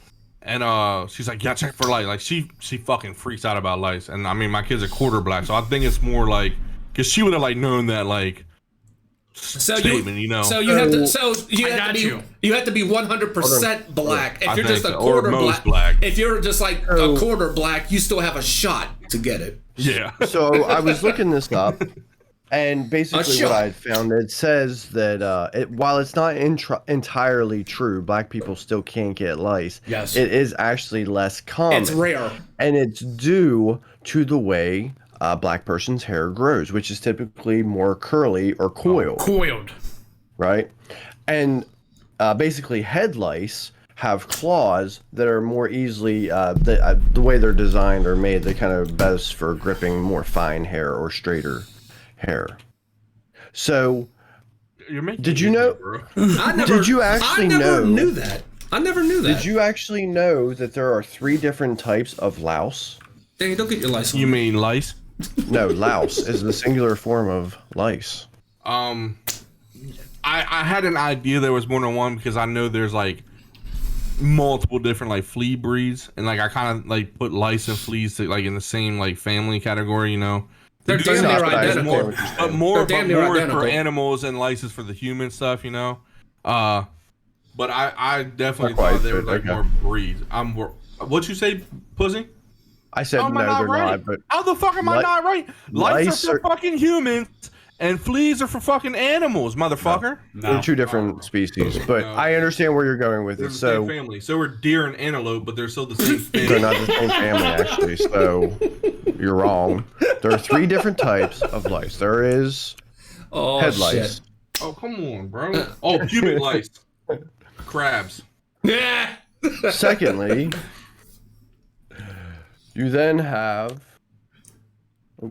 and she's like, yeah, check for lice. Like she fucking freaks out about lice, and I mean, my kid's a quarter black, so I think it's more like because she would have like known that like statement, you know. So you have to be 100% black. If you're just a quarter black, if you're just like a quarter black, you still have a shot to get it. Yeah. So I was looking this up, and basically what I found, it says that while it's not entirely true, black people still can't get lice. Yes. It is actually less common. It's rare. And it's due to the way a black person's hair grows, which is typically more curly or coiled. Coiled. Right? And basically head lice have claws that are more easily the way they're designed or made, they kind of best for gripping more fine hair or straighter hair. So did you know I never knew that. Did you actually know that there are 3 different types of louse? Dang, don't get your lice on. You mean lice? No, louse is the singular form of lice. I had an idea there was more than one because I know there's like multiple different like flea breeds, and like I kind of like put lice and fleas to, like in the same like family category, you know. They're damn near identical. But more for animals and lice for the human stuff, you know. But I definitely thought there were like more breeds. What you say, pussy? I said no, they're not. But how the fuck am I not right? Lice are for fucking humans, and fleas are for fucking animals, motherfucker. No. They're 2 different species, but I understand where you're going with it. So, the same family. So are deer and antelope, but they're still the same family. They're not the same family, actually. So you're wrong. There are 3 different types of lice. There is head lice. Oh, come on, bro. Oh, pubic lice. Crabs. Yeah. Secondly, you then have.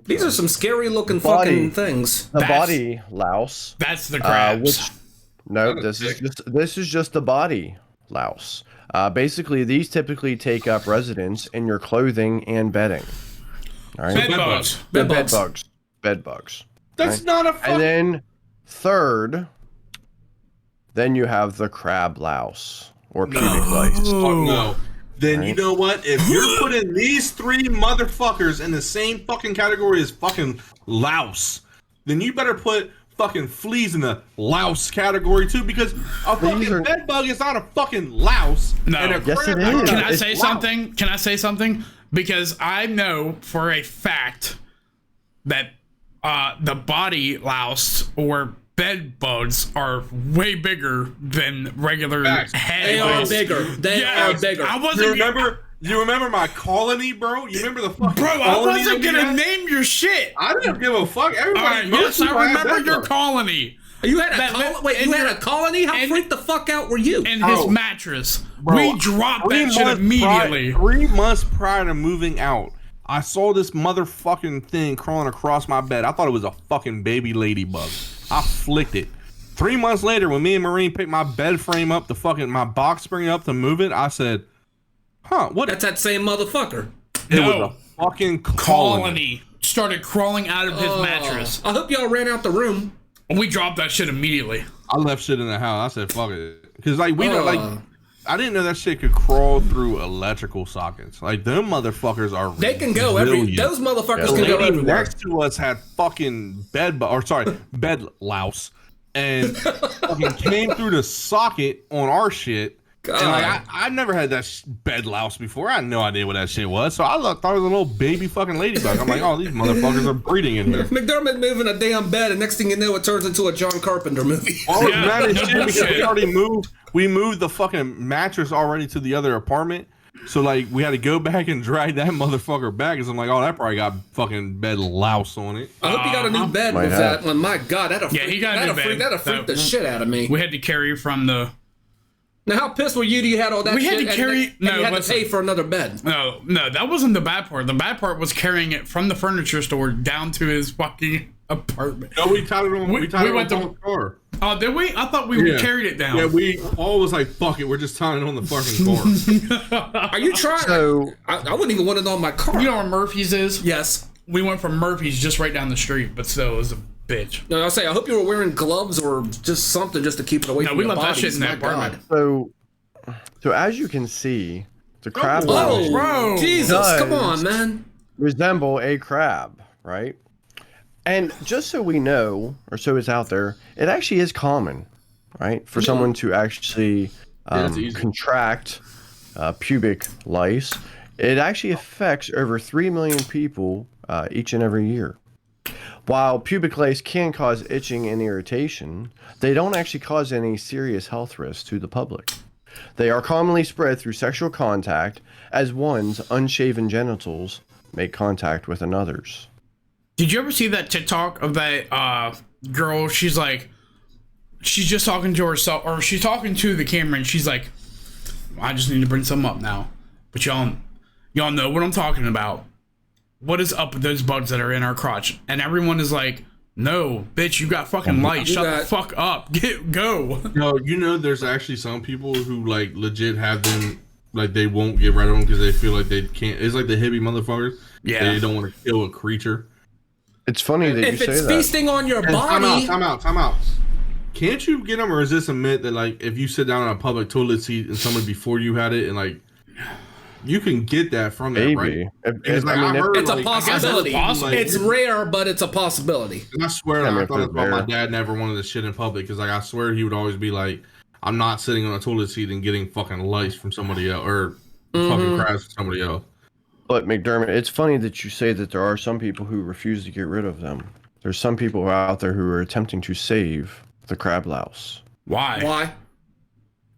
These are some scary looking fucking things. The body louse. That's the crabs. This is just the body louse. Basically, these typically take up residence in your clothing and bedding. All right? Bed bugs. That's not a. And then third, then you have the crab louse or pubic lice. Oh, no. Then you know what? If you're putting these 3 motherfuckers in the same fucking category as fucking louse, then you better put fucking fleas in the louse category too, because a fucking bed bug is not a fucking louse. No, yes it is. Can I say something? Can I say something? Because I know for a fact that the body louse or bed bugs are way bigger than regular head. They are bigger. They are bigger. I wasn't. You remember my colony, bro? You remember the fucking colony? I wasn't gonna name your shit. I didn't give a fuck. Everybody. Yes, I remember your colony. You had a colony? How freaked the fuck out were you? And his mattress. Bro, we dropped that shit immediately. 3 months prior to moving out, I saw this motherfucking thing crawling across my bed. I thought it was a fucking baby ladybug. I flicked it. 3 months later, when me and Marine picked my bed frame up, my box spring up to move it, I said, what? That's that same motherfucker. It was a fucking colony. Started crawling out of his mattress. I hope y'all ran out the room. We dropped that shit immediately. I left shit in the house. I said, fuck it. Because, like, we don't, like, I didn't know that shit could crawl through electrical sockets. Like, them motherfuckers are They can go those motherfuckers can go everywhere. Next to us had fucking bed louse. And fucking came through the socket on our shit God. And like I've never had that bed louse before. I had no idea what that shit was. So I thought it was a little baby fucking ladybug. I'm like, oh, these motherfuckers are breeding in here. McDermott moving a damn bed, and next thing you know, it turns into a John Carpenter movie. Oh, yeah, mad as shit because we already moved. We moved the fucking mattress already to the other apartment. So like we had to go back and drag that motherfucker back. Cause I'm like, oh, that probably got fucking bed louse on it. I hope you got a new bed with that one. My God, that'll freak the shit out of me. We had to carry from the. Now, how pissed were you? You had all that shit. We had to carry. And you had to pay for another bed. No, that wasn't the bad part. The bad part was carrying it from the furniture store down to his fucking apartment. No, we tied it on. We tied it on the car. Oh, did we? I thought we carried it down. Yeah, we all was like, fuck it, we're just tying it on the fucking car. Are you trying? So, I wouldn't even want it on my car. You know where Murphy's is? Yes. We went from Murphy's just right down the street, but still, it was a bitch. No, I'll say, I hope you were wearing gloves or just something just to keep it away from your bodies. No, we left that shit in that apartment. So as you can see, the crab bro, Jesus, come on, man. Resemble a crab, right? And just so we know, or so it's out there, it actually is common, right, for someone to actually contract pubic lice. It actually affects over 3 million people each and every year. While pubic lice can cause itching and irritation, they don't actually cause any serious health risks to the public. They are commonly spread through sexual contact as one's unshaven genitals make contact with another's. Did you ever see that TikTok of that girl? She's just talking to herself, or she's talking to the camera, and she's like, I just need to bring something up now. But y'all know what I'm talking about. What is up with those bugs that are in our crotch? And everyone is like, no, bitch, you got fucking light. Shut the fuck up. Go. No, there's actually some people who like legit have them, like they won't get rid of them because they feel like they can't. It's like the hippie motherfuckers. Yeah. They don't want to kill a creature. It's funny that you say that. If it's feasting on your body. Time out. Can't you get them, or is this a myth that like if you sit down on a public toilet seat and someone before you had it and like you can get that from that, right? It's a possibility. It's rare, but it's a possibility. And I swear, I thought my dad never wanted to shit in public because like I swear he would always be like, I'm not sitting on a toilet seat and getting fucking lice from somebody else or fucking crabs from somebody else. But McDermott, it's funny that you say that there are some people who refuse to get rid of them. There's some people out there who are attempting to save the crab louse. Why?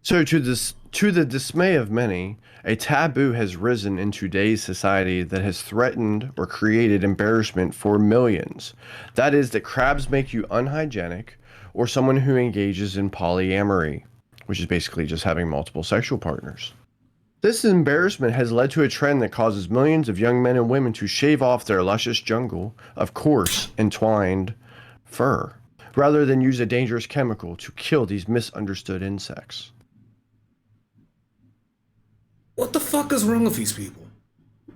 So to the dismay of many, a taboo has risen in today's society that has threatened or created embarrassment for millions. That is that crabs make you unhygienic or someone who engages in polyamory, which is basically just having multiple sexual partners. This embarrassment has led to a trend that causes millions of young men and women to shave off their luscious jungle of coarse, entwined fur, rather than use a dangerous chemical to kill these misunderstood insects. What the fuck is wrong with these people?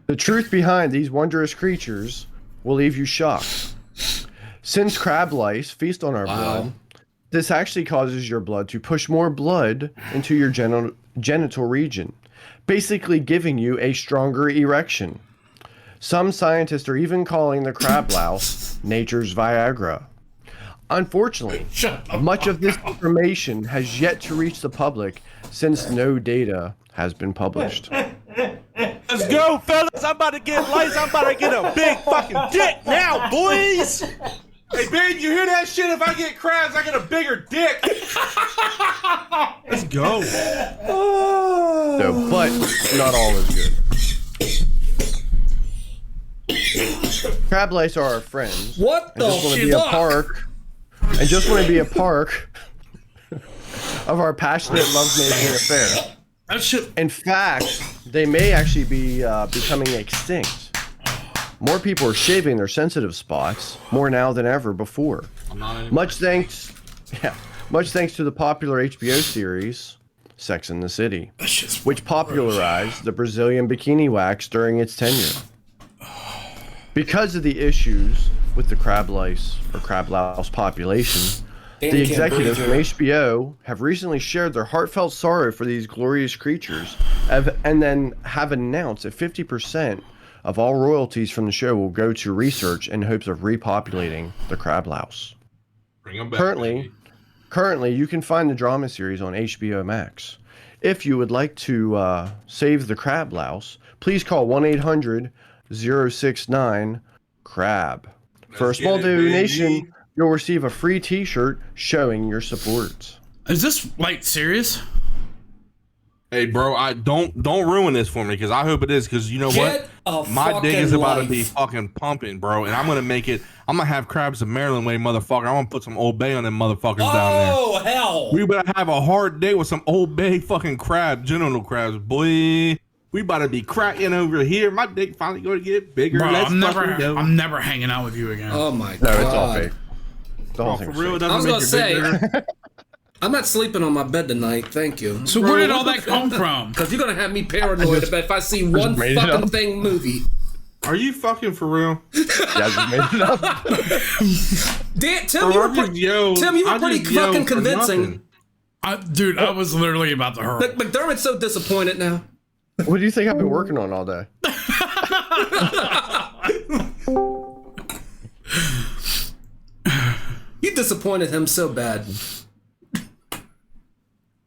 The truth behind these wondrous creatures will leave you shocked. Since crab lice feast on our blood, this actually causes your blood to push more blood into your genital region, basically giving you a stronger erection. Some scientists are even calling the crab louse nature's Viagra. Unfortunately, much of this information has yet to reach the public since no data has been published. Let's go, fellas. I'm about to get lice. I'm about to get a big fucking dick now, boys. Hey, babe, you hear that shit? If I get crabs, I get a bigger dick. Let's go. No, but not all is good. Crab lice are our friends. What the fuck? I just want to be a part of our passionate lovemaking affair. In fact, they may actually be becoming extinct. More people are shaving their sensitive spots more now than ever before. Much thanks to the popular HBO series Sex and the City, which popularized the Brazilian bikini wax during its tenure. Because of the issues with the crab lice or crab louse population, the executives from HBO have recently shared their heartfelt sorrow for these glorious creatures and then have announced that 50% of all royalties from the show will go to research in hopes of repopulating the crab louse. Bring them back, Currently, you can find the drama series on HBO Max. If you would like to save the crab louse, please call 1-800-069-CRAB. For a small donation, you'll receive a free t-shirt showing your support. Is this like serious? Hey, bro, I don't ruin this for me because I hope it is because you know what? My dick is about to be fucking pumping, bro, and I'm gonna make it. I'm gonna have crabs the Maryland way, motherfucker. I'm gonna put some Old Bay on them motherfuckers down there. Oh hell! We better have a hard day with some Old Bay fucking crab, general crabs, boy. We about to be cracking over here. My dick finally gonna get bigger. Bro, Let's I'm fucking never hanging out with you again. Oh my god! No, it's all fake. The whole Oh, thing's for real, it fake. I was doesn't make gonna your dick say, bigger? I'm not sleeping on my bed tonight. Thank you. So where did all that come from? Because you're gonna have me paranoid if I see one made it fucking up. thing movie. Are you fucking for real? Yeah, I just made it up. Dan, Tim, you were pretty fucking convincing. Dude, I was literally about to hurt. McDermott's so disappointed now. What do you think I've been working on all day? You disappointed him so bad.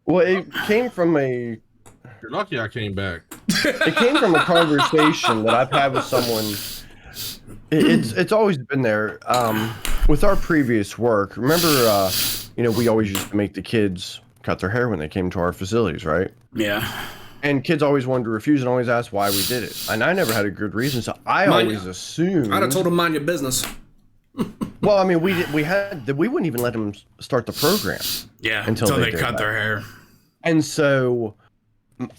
Well, it came from a You're lucky I came back. conversation that I've had with someone. It's always been there. With our previous work, remember, we always used to make the kids cut their hair when they came to our facilities, right? Yeah. And kids always wanted to refuse and always asked why we did it. And I never had a good reason, so I always assumed. I'd have told him mind your business. Well, I mean, we wouldn't even let them start the program. Yeah. Until Until they did cut that. their hair. And so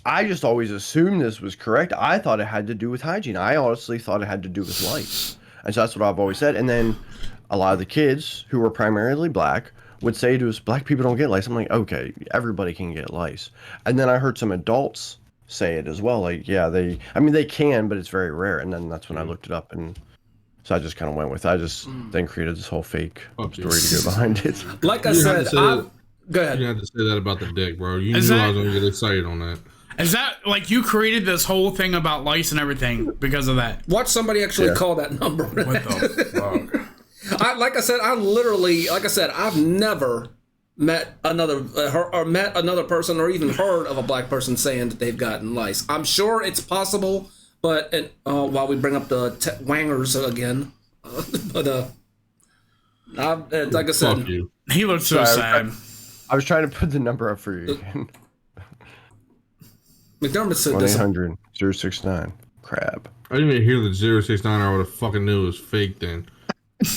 I just always assumed this was correct. I thought it had to do with hygiene. I honestly thought it had to do with lice. And so that's what I've always said. And then a lot of the kids who were primarily black would say to us, black people don't get lice. I'm like, okay, everybody can get lice. And then I heard some adults say it as well. Like, yeah, they can, but it's very rare. And then that's when I looked it up. And so I just kind of went with it. I just then created this whole fake story to go behind it. Like I said, go ahead. You had to say that about the dick, bro. You Is knew that- I was gonna get excited on that. Is that like you created this whole thing about lice and everything because of that? Watch somebody actually call that number. What the fuck? I've never met another person or even heard of a black person saying that they've gotten lice. I'm sure it's possible, but while we bring up the wangers again, like I said, Fuck you. He looked so sad. I was trying to put the number up for you again. McDermott's so disappointed. 1-800-069-CRAB. I didn't even hear the 069. I would have fucking knew it was fake then.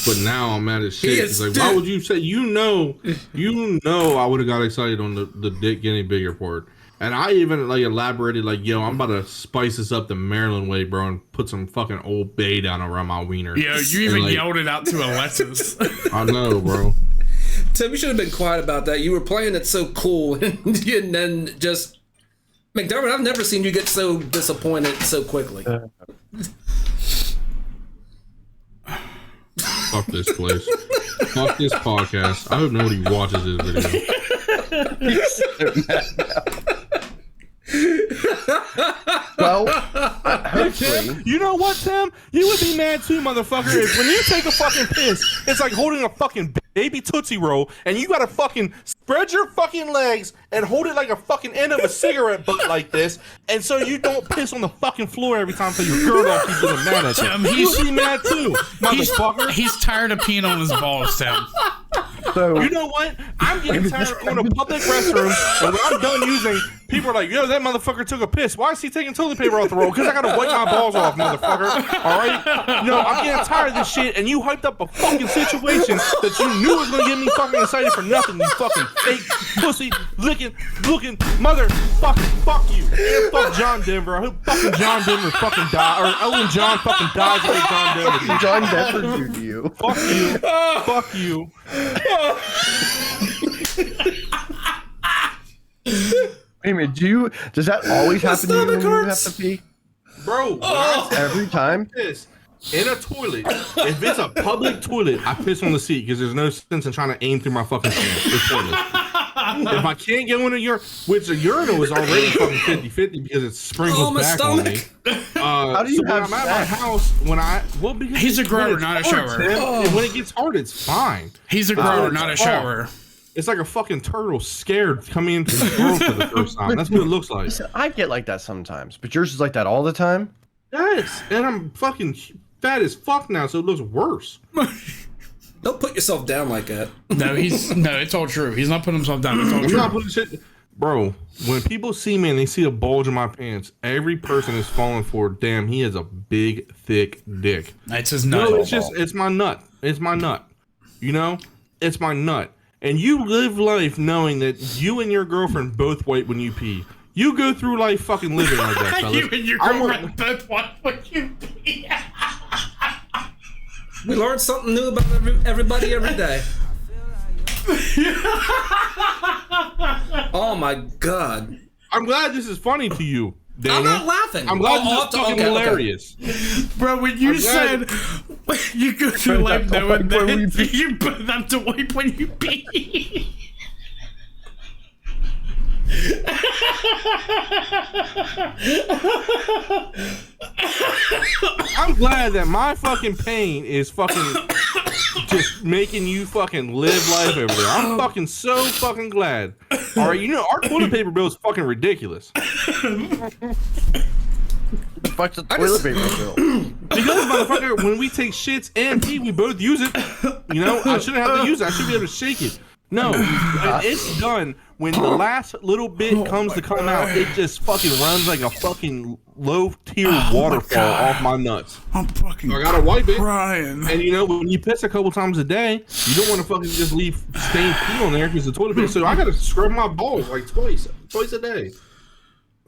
But now I'm mad as shit. It's like, why would you say? You know, I would have got excited on the dick getting bigger part. And I even like elaborated like, yo, I'm about to spice this up the Maryland way, bro, and put some fucking Old Bay down around my wiener. Yeah, you even yelled it out to Alexis. I know, bro. Tim, you should have been quiet about that. You were playing it so cool, and then just McDermott. I've never seen you get so disappointed so quickly. Fuck this place. Fuck this podcast. I hope nobody watches this video. Well, hopefully. You know what, Tim? You would be mad too, motherfucker. If when you take a fucking piss, it's like holding a fucking baby Tootsie Roll, and you gotta fucking spread your fucking legs and hold it like a fucking end of a cigarette butt like this, and so you don't piss on the fucking floor every time so your girl don't keep getting mad at you. You would be mad too, motherfucker. He's tired of peeing on his balls, Tim. So, You know what? I'm getting tired of going to public restrooms, and when I'm done using, people are like, yo, that motherfucker took a piss. Why is he taking toilet paper off the roll? Because I gotta wipe my balls off, motherfucker. Alright? No, I'm getting tired of this shit, and you hyped up a fucking situation that you knew was gonna get me fucking excited for nothing, you fucking fake, pussy, looking motherfucker. Fuck you. And fuck John Denver. I hope fucking John Denver fucking dies, or Ellen John fucking dies like John Denver. John Denver do to you. Fuck you. Fuck you. Wait a minute, does that always happen to you when you have to pee? Bro, Every time? piss in a toilet. If it's a public toilet, I piss on the seat because there's no sense in trying to aim through my fucking toilet. If I can't get one of which the urinal is already fucking 50-50 because it sprinkles back on me. How do you so have when I'm at my house, because He's a grower, not a shower. When it gets hard, it's fine. He's a grower, not a shower. It's like a fucking turtle scared coming into the world for the first time. That's what it looks like. I get like that sometimes, but yours is like that all the time? Yes, and I'm fucking fat as fuck now, so it looks worse. Don't put yourself down like that. No, it's all true. He's not putting himself down. It's all I'm true. not putting shit. Bro, when people see me and they see a bulge in my pants, every person is falling for, damn, he has a big, thick dick. It's his nut. No, it's my nut. It's my nut. You know? It's my nut. And you live life knowing that you and your girlfriend both wipe when you pee. You go through life fucking living like that, fellas. You and your girlfriend both wipe when you pee. We learn something new about everybody every day. Oh my god! I'm glad this is funny to you, Daniel. I'm not laughing. I'm glad this is fucking hilarious. Bro, when you said you go through life knowing that you both have to wipe when you pee. I'm glad that my fucking pain is fucking just making you fucking live life over there. I'm fucking so fucking glad. All right, you know our toilet paper bill is fucking ridiculous. Fuck's the toilet paper bill? Because motherfucker, when we take shits and pee, we both use it. You know, I shouldn't have to use it. I should be able to shake it. No, it's done. When the last little bit comes to come out, it just fucking runs like a fucking low-tier waterfall off my nuts. I'm fucking I gotta wipe it. crying. And you know, when you piss a couple times a day, you don't want to fucking just leave stained pee on there because the toilet paper. So I gotta scrub my balls like twice a day.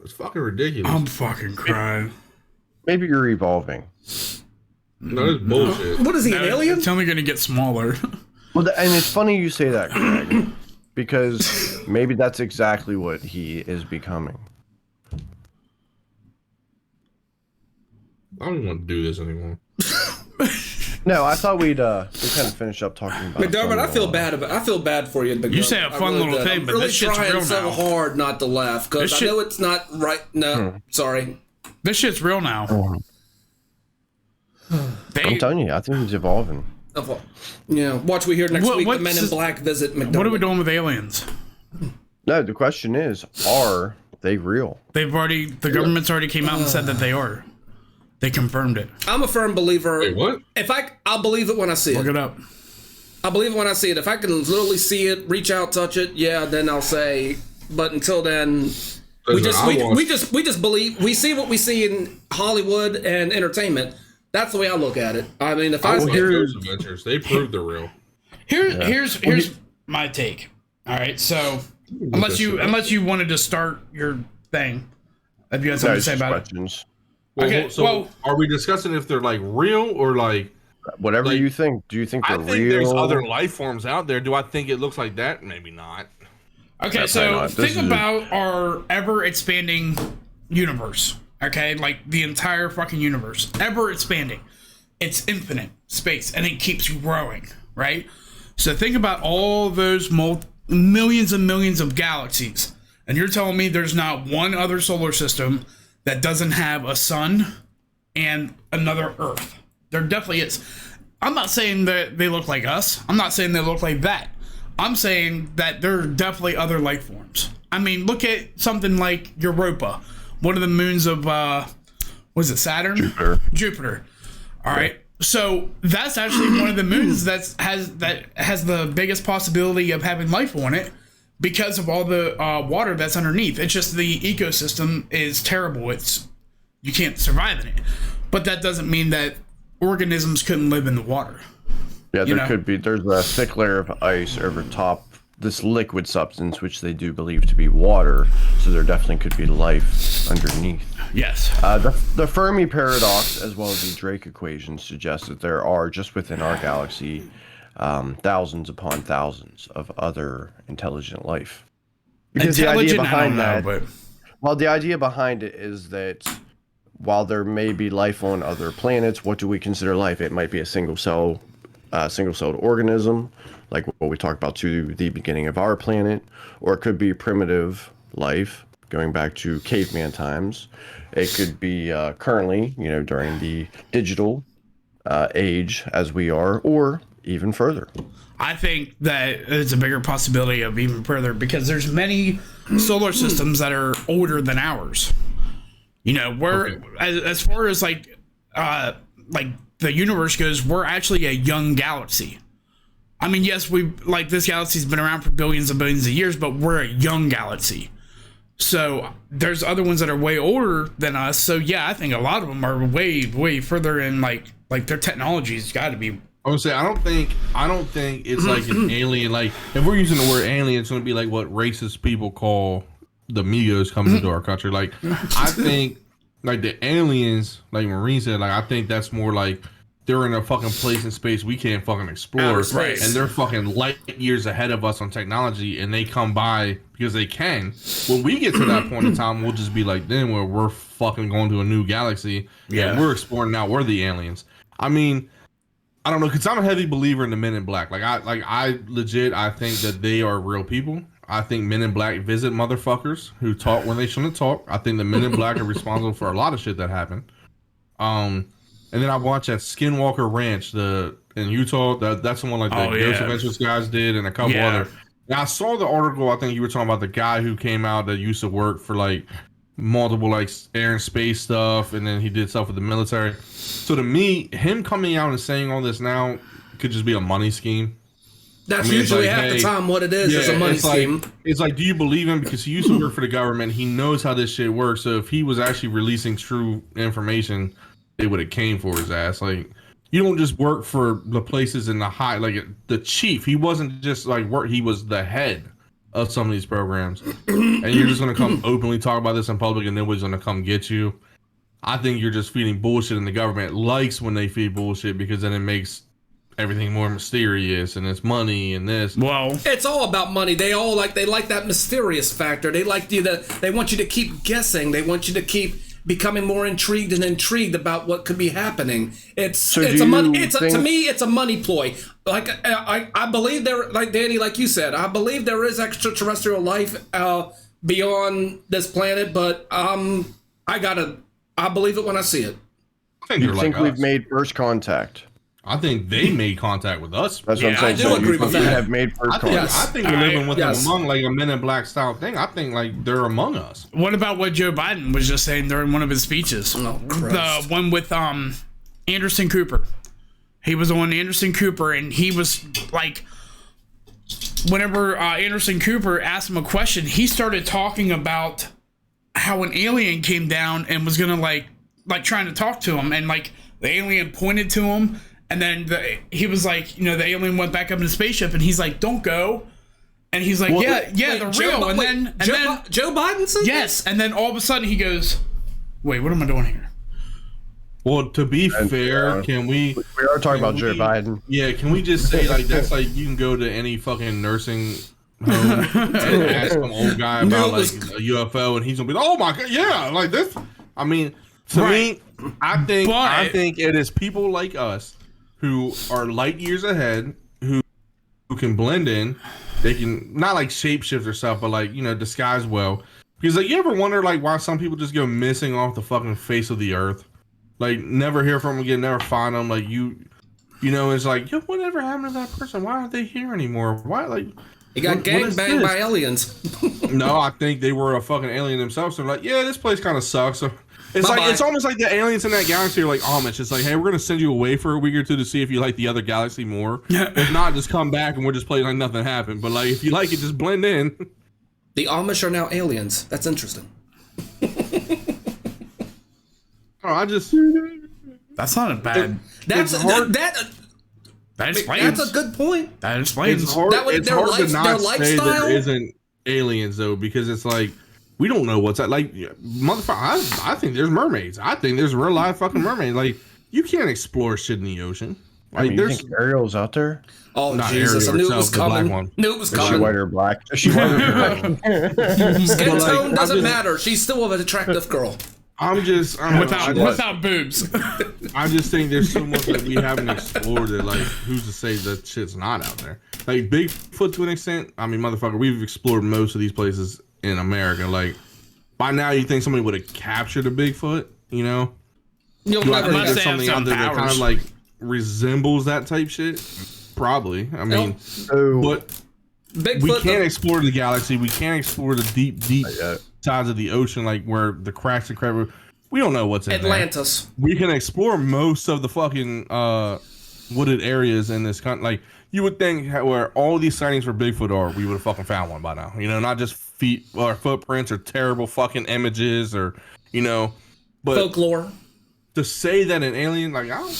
It's fucking ridiculous. I'm fucking crying. Maybe you're evolving. No, that's bullshit. What is he, an alien? It's only gonna get smaller. Well, and it's funny you say that, Craig, because maybe that's exactly what he is becoming. I don't want to do this anymore. No, I thought we kind of finish up talking about McDermott, I feel bad for you. McDermott. You say a fun little thing, but this shit's real now. I'm really trying so hard not to laugh because I know it's not right. No, sorry. This shit's real now. I'm telling you, I think he's evolving. Yeah, watch we hear next week the Men in Black visit McDermott. What are we doing with aliens? No, the question is, are they real? The government's already came out and said that they are. They confirmed it. I'm a firm believer. Wait, what? I'll believe it when I see it. Look it up. I'll believe it when I see it. If I can literally see it, reach out, touch it, yeah, then I'll say. But until then, we just believe. We see what we see in Hollywood and entertainment. That's the way I look at it. I mean, if I hear those adventures, they proved they're real. Here's my take. All right, so unless you wanted to start your thing, have you got something to say about it? Okay, so are we discussing if they're like real or like whatever you think? Do you think they're real? I think there's other life forms out there. Do I think it looks like that? Maybe not. Okay, so think about our ever expanding universe. Okay, like the entire fucking universe, ever expanding. It's infinite space, and it keeps growing, right? So think about all those millions and millions of galaxies, and you're telling me there's not one other solar system that doesn't have a sun and another Earth. There definitely is. I'm not saying that they look like us. I'm not saying they look like that. I'm saying that there are definitely other life forms. I mean, look at something like Europa, one of the moons of, was it Saturn? Jupiter. All right. So that's actually one of the moons that has the biggest possibility of having life on it because of all the water that's underneath. It's just the ecosystem is terrible. You can't survive in it. But that doesn't mean that organisms couldn't live in the water. Yeah, there's a thick layer of ice over top this liquid substance, which they do believe to be water. So there definitely could be life underneath. Yes. The Fermi paradox, as well as the Drake equation, suggest that there are, just within our galaxy, thousands upon thousands of other intelligent life. Because the idea behind the idea behind it is that while there may be life on other planets, what do we consider life? It might be a single-celled organism, like what we talked about to the beginning of our planet, or it could be primitive life, going back to caveman times. It could be currently, during the digital age as we are, or even further. I think that it's a bigger possibility of even further because there's many solar systems that are older than ours. You know, we're as far as like the universe goes, we're actually a young galaxy. I mean, yes, this galaxy's been around for billions and billions of years, but we're a young galaxy. So there's other ones that are way older than us. So yeah, I think a lot of them are way, way further in like their technology's got to be. I would say I don't think it's like an alien. Like if we're using the word alien, it's going to be like what racist people call the Migos coming into our country. Like I think like the aliens, like Marine said, like I think that's more like they're in a fucking place in space we can't fucking explore, space. And they're fucking light years ahead of us on technology, and they come by because they can. When we get to that point in time, we'll just be like, then where we're fucking going to a new galaxy, and we're exploring now. We're the aliens. I mean, I don't know, because I'm a heavy believer in the Men in Black. I legit, I think that they are real people. I think Men in Black visit motherfuckers who talk when they shouldn't talk. I think the Men in Black are responsible for a lot of shit that happened. And then I watched that Skinwalker Ranch in Utah. That's the one like the Ghost Adventures guys did, and a couple other. Now I saw the article. I think you were talking about the guy who came out that used to work for like multiple like air and space stuff, and then he did stuff with the military. So to me, him coming out and saying all this now could just be a money scheme. That's usually like, half the time what it is. It's a money scheme. It's like, do you believe him? Because he used to work for the government. He knows how this shit works. So if he was actually releasing true information, they would have came for his ass. Like, you don't just work for the places in the high, like the chief. He wasn't just like work. He was the head of some of these programs. And you're just going to come openly talk about this in public and nobody's going to come get you. I think you're just feeding bullshit, and the government likes when they feed bullshit because then it makes everything more mysterious, and it's money and this. Well, it's all about money. They like that mysterious factor. They like they want you to keep guessing. They want you to keep becoming more intrigued about what could be happening. To me, it's a money ploy. Like I believe there, like Danny, like you said, I believe there is extraterrestrial life beyond this planet, but I believe it when I see it. You think we've made first contact? I think they made contact with us. That's what I'm saying. I do agree with that. Have made first contact. I think we're living with them among like a Men in Black style thing. I think like they're among us. What about what Joe Biden was just saying during one of his speeches? Oh, Christ. The one with Anderson Cooper. He was on Anderson Cooper, and he was like, whenever Anderson Cooper asked him a question, he started talking about how an alien came down and was gonna like trying to talk to him, and like the alien pointed to him. And then he was like, the alien went back up in the spaceship, and he's like, "Don't go." And he's like, "Yeah, they're real." And then Joe Biden said yes. And then all of a sudden he goes, "Wait, what am I doing here?" Well, to be fair, can we? We are talking about Joe Biden. Yeah, can we just say like that's like you can go to any fucking nursing home and ask some old guy about like a UFO, and he's gonna be like, "Oh my god, yeah, like this." I mean, to me, I think it is people like us who are light years ahead, who can blend in. They can not like shapeshift or stuff, but like, disguise well. Because like, you ever wonder like why some people just go missing off the fucking face of the earth? Like never hear from them again, never find them. Like it's like, whatever happened to that person? Why aren't they here anymore? Why like he got gangbanged by aliens? No, I think they were a fucking alien themselves. So like, this place kind of sucks. So it's it's almost like the aliens in that galaxy are like Amish. It's like, hey, we're gonna send you away for a week or two to see if you like the other galaxy more. If not, just come back and we're just playing like nothing happened. But like, if you like it, just blend in. The Amish are now aliens. That's interesting. That's not a bad. That's a good point. That explains. It's hard to not say there isn't aliens though, because it's like, we don't know what's that. Like, motherfucker, I think there's mermaids. I think there's real live fucking mermaids. Like, you can't explore shit in the oceon. Like, you think Ariel's out there? Oh, not Jesus. I knew it was coming. Is she white or black? Skin tone doesn't matter. She's still an attractive girl. Without boobs. I just think there's so much that we haven't explored that, like, who's to say that shit's not out there? Like, Bigfoot to an extent, I mean, motherfucker, we've explored most of these places in America. Like, by now you think somebody would have captured a Bigfoot, You'll I think there's something out there that kind of like resembles that type shit. probably. I mean, So, but Bigfoot. we can't explore the galaxy. We can't explore the deep sides of the ocean, like where the cracks and crap. We don't know what's in Atlantis. there. We can explore most of the fucking wooded areas in this country. Like you would think, where all these sightings for Bigfoot are, we would have fucking found one by now. You know, not just feet or footprints or terrible fucking images or but Folklore. to say that an alien, like, oh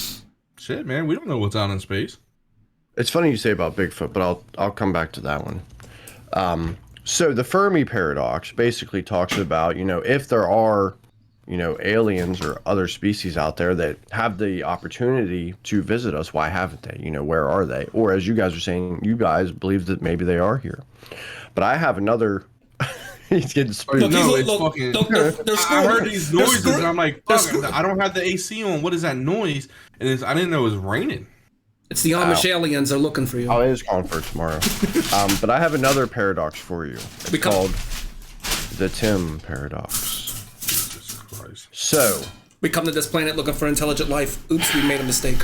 shit, man, we don't know what's out in space. it's funny you say about Bigfoot, but I'll come back to that one. So the Fermi paradox basically talks about, if there are, aliens or other species out there that have the opportunity to visit us, why haven't they? Where are they? Or as you guys are saying, you guys believe that maybe they are here. But I have another. He's getting spooked. No, it's fucking. I heard these noises and I'm like, fuck, I don't have the AC on. What is that noise? And I didn't know it was raining. It's the Amish aliens are looking for you. Oh, it is calling for tomorrow. But I have another paradox for you. It's called the Tim paradox. Jesus Christ. So, We come to this planet looking for intelligent life. Oops, we made a mistake.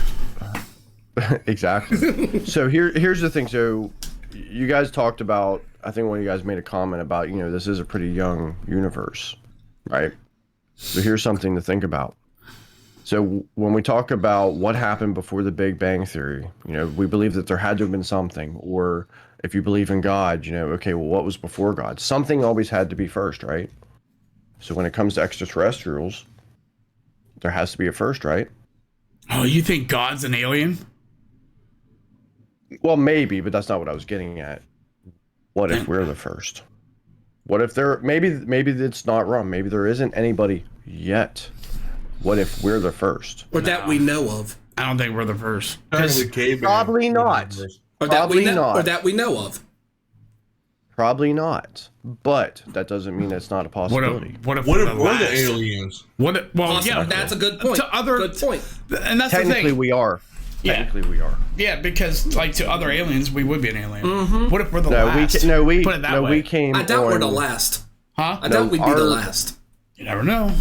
exactly. So here's the thing. So you guys talked about, I think one of you guys made a comment about, this is a pretty young universe, right? So here's something to think about. So when we talk about what happened before the Big Bang Theory, we believe that there had to have been something. Or if you believe in God, okay, well, what was before God? Something always had to be first, right? So when it comes to extraterrestrials, there has to be a first, right? Oh, you think God's an alien? Well, maybe, but that's not what I was getting at. What if we're the first? What if maybe it's not wrong. Maybe there isn't anybody yet. What if we're the first? Or that we know of. I don't think we're the first. Probably not. Or that we know of. Probably not. But that doesn't mean it's not a possibility. What if we're the aliens? That's a good point. Good point. And that's Technically, the thing. we are. Technically, we are. Yeah, because to other aliens, we would be an alien. Mm-hmm. What if we're the last? Put it that way. We came. I doubt we're the last. Huh? I doubt we'd be the last. You never know.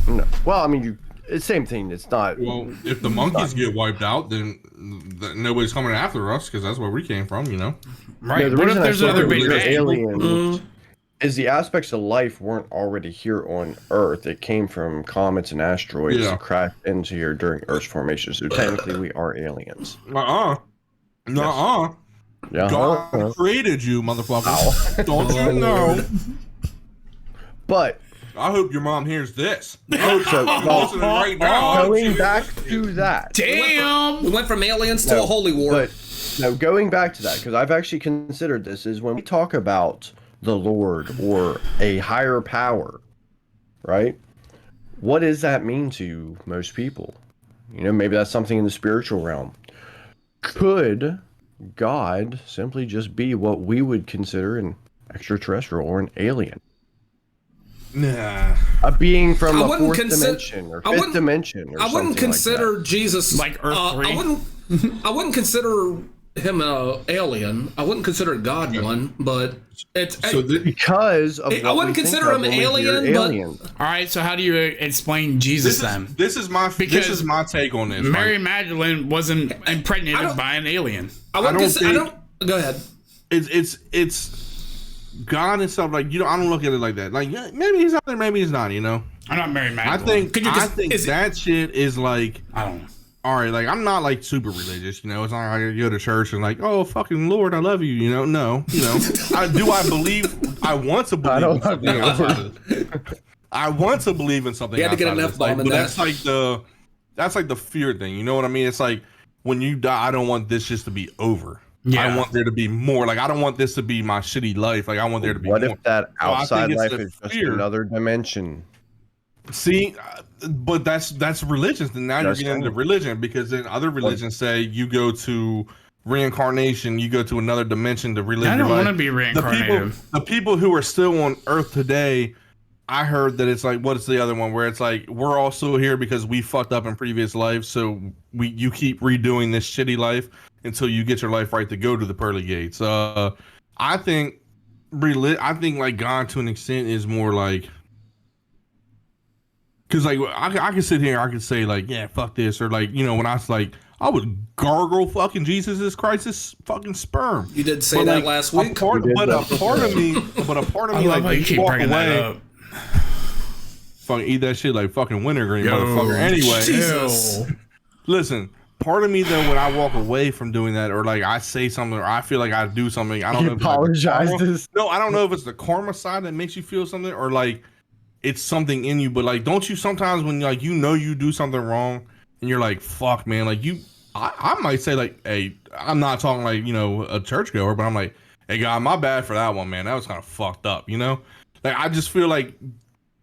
No. Well, I mean, it's same thing. It's not. Well, if the monkeys get wiped out, then nobody's coming after us because that's where we came from, Right. The what if reason there's another Big Bang? Aliens is the aspects of life weren't already here on Earth. It came from comets and asteroids that crashed into here during Earth's formation. So technically, we are aliens. Yeah. God created you, motherfucker. Don't you know? But I hope your mom hears this. I hope she's listening right now. Going back to that. Damn! We went from aliens to a holy war. But no, going back to that, because I've actually considered this, is when we talk about the Lord or a higher power, right? What does that mean to most people? Maybe that's something in the spiritual realm. Could God simply just be what we would consider an extraterrestrial or an alien? Nah. A being from a fourth dimension or fifth dimension or something. I wouldn't consider Jesus like Earth 3. I wouldn't consider him an alien. I wouldn't consider God one, but it's because of I wouldn't consider him an alien. All right, so how do you explain Jesus then? This is my take on this. Mary Magdalene wasn't impregnated by an alien. Go ahead. It's God and stuff, like, I don't look at it like that. Like, maybe he's out there, maybe he's not, I'm not Mary Magdalene. I think that shit is like, I don't know. All right, like, I'm not like super religious, it's not like I go to church and like, oh, fucking Lord, I love you, no, I believe, I want to believe in something outside I want to believe in something outside of this, but that's like the fear thing, you know what I mean? It's like, when you die, I don't want this just to be over. Yeah. I want there to be more. Like, I don't want this to be my shitty life. Like, I want there to be more. What if that outside life is just another dimension? See, but that's religion. And now you're getting into religion, because then other religions say you go to reincarnation, you go to another dimension to relive your life. I don't want to be reincarnated. The people who are still on Earth today, I heard that it's like, what's the other one where it's like, we're all still here because we fucked up in previous lives, so you keep redoing this shitty life until you get your life right to go to the pearly gates. I think like God to an extent is more like, Because like I can sit here, I can say like, yeah, fuck this, or like, you know, when I was like, I would gargle fucking Jesus Christ's fucking sperm. You did say that last week. A part of me, like, how you keep walk bringing that away. up. Fucking eat that shit like fucking wintergreen, motherfucker. Anyway, Jesus. listen. Part of me though, when I walk away from doing that, or like I say something, or I feel like I do something, I don't know. Apologizes. No, I don't know if it's the karma side that makes you feel something, or like it's something in you. But like, don't you sometimes when like you know you do something wrong, and you're like, fuck, man, like I might say like, hey, I'm not talking like, you know, a churchgoer, but I'm like, hey, God, my bad for that one, man. That was kind of fucked up, you know. Like I just feel like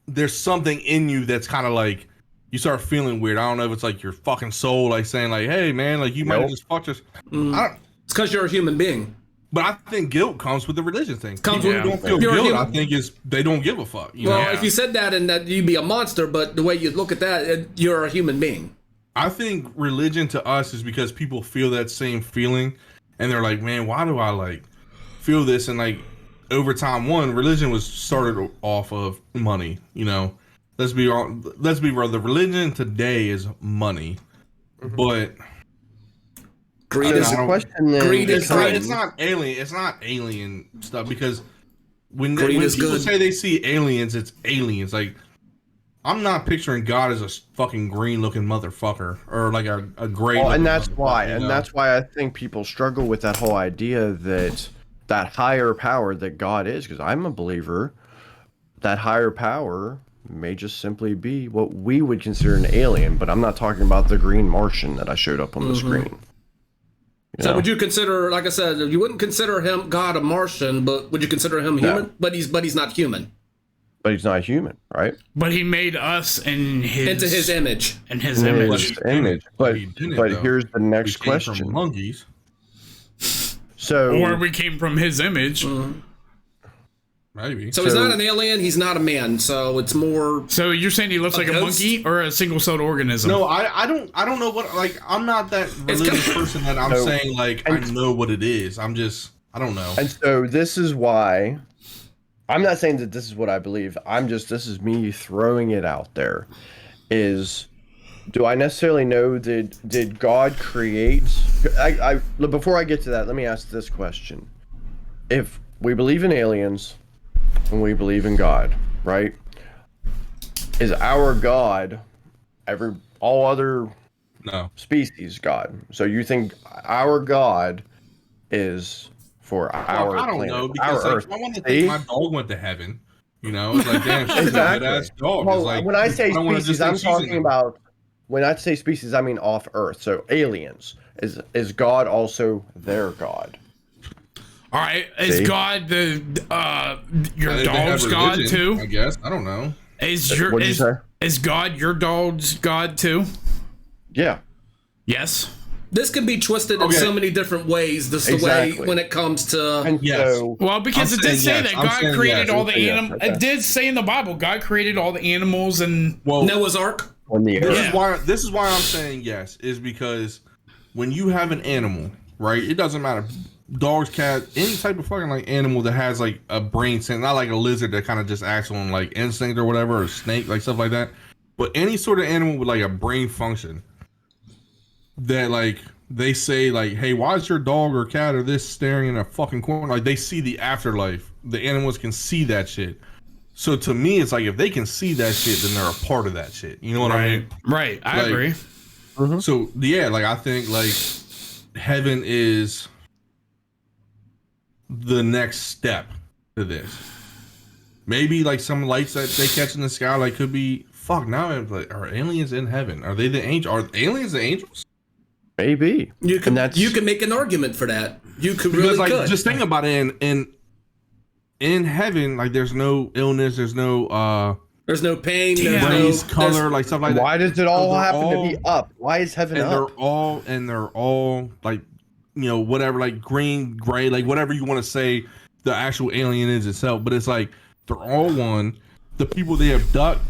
there's something in you that's kind of like. You start feeling weird. I don't know if it's like your fucking soul, like saying like, "Hey, man, like you might have just fucked us." It's because you're a human being. But I think guilt comes with the religion thing. Comes People with- who don't feel You're a guilt, human. I think is they don't give a fuck. You Well, know? if you said that and that you'd be a monster, but the way you look at that, you're a human being. I think religion to us is because people feel that same feeling, and they're like, "Man, why do I like feel this?" And like over time, religion was started off of money. You know. Let's be real. The religion today is money, but Greed is the question then. greed is good. it's not alien. It's not alien stuff because when Greed is people good. say they see aliens, it's aliens. Like I'm not picturing God as a fucking green looking motherfucker or like a gray. Well, and looking that's motherfucker, why, you and know? that's why I think people struggle with that whole idea that higher power that God is, because I'm a believer. That higher power may just simply be what we would consider an alien, but I'm not talking about the green Martian that I showed up on the screen. You So know? would you consider, like I said, you wouldn't consider him God a Martian, but would you consider him human? No. But he's not human. But he's not human, right? But he made us in his Into his image. in his image. His image. But He didn't, but though. here's the We next came from question. monkeys. So Or we came from his image. Maybe. So he's So- not an alien, he's not a man, so it's more So you're saying he looks like a ghost? monkey or a single-celled organism? No, I don't know what, like, I'm not that It's religious kinda- person that I'm No. saying like I know what it is. I don't know. And so this is why I'm not saying that this is what I believe. This is me throwing it out there. Do I necessarily know that did God create? Before I get to that, let me ask this question. If we believe in aliens and we believe in God, right? Is our God all other No. species God? So you think our God is for our I don't planet, know because our like, Earth? I want to See? think my dog went to heaven. You know, it's like damn, she's Exactly. a good ass dog. Well, It's like, when I say don't wanna species, just I'm think she's in talking it. about. When I say species, I mean off Earth. So aliens. Is God also their God? All right, is See? God your They have dog's God religion, too? I guess. I don't know. What'd you say? Is God your dog's God too? Yeah. Yes. this can be twisted in Okay. so many different ways. This is the Exactly. way when it comes to And Yes. so Well, because I'm it did say saying that yes. I'm God saying created yes. all the Yeah, animals. okay. It did say in the Bible God created all the animals and Well, Noah's Ark. on the Earth. Yeah. this is why I'm saying yes is because when you have an animal, right? It doesn't matter. Dogs, cat, any type of fucking like animal that has like a brain sense, not like a lizard that kind of just acts on like instinct or whatever, or a snake, like stuff like that. But any sort of animal with like a brain function that like they say like, hey, why is your dog or cat or this staring in a fucking corner? Like they see the afterlife. The animals can see that shit. So to me, it's like if they can see that shit, then they're a part of that shit. You know what I mean? right. I Like- agree. So yeah, like I think like heaven is the next step to this. Maybe like some lights that they catch in the sky, like could be fuck. Now I'm like, are aliens in heaven? Are they the angel? Are aliens the angels? Maybe. You can And that's- you can make an argument for that. You could Because really like could. just think about it. In heaven, like there's no illness, there's no There's no pain. There's race, no color, there's- like stuff like that. Why does it all They're happen all- to be up? Why is heaven and up? they're all like, you know, whatever, like green, gray, like whatever you want to say the actual alien is itself. But it's like they're all one. The people they abduct,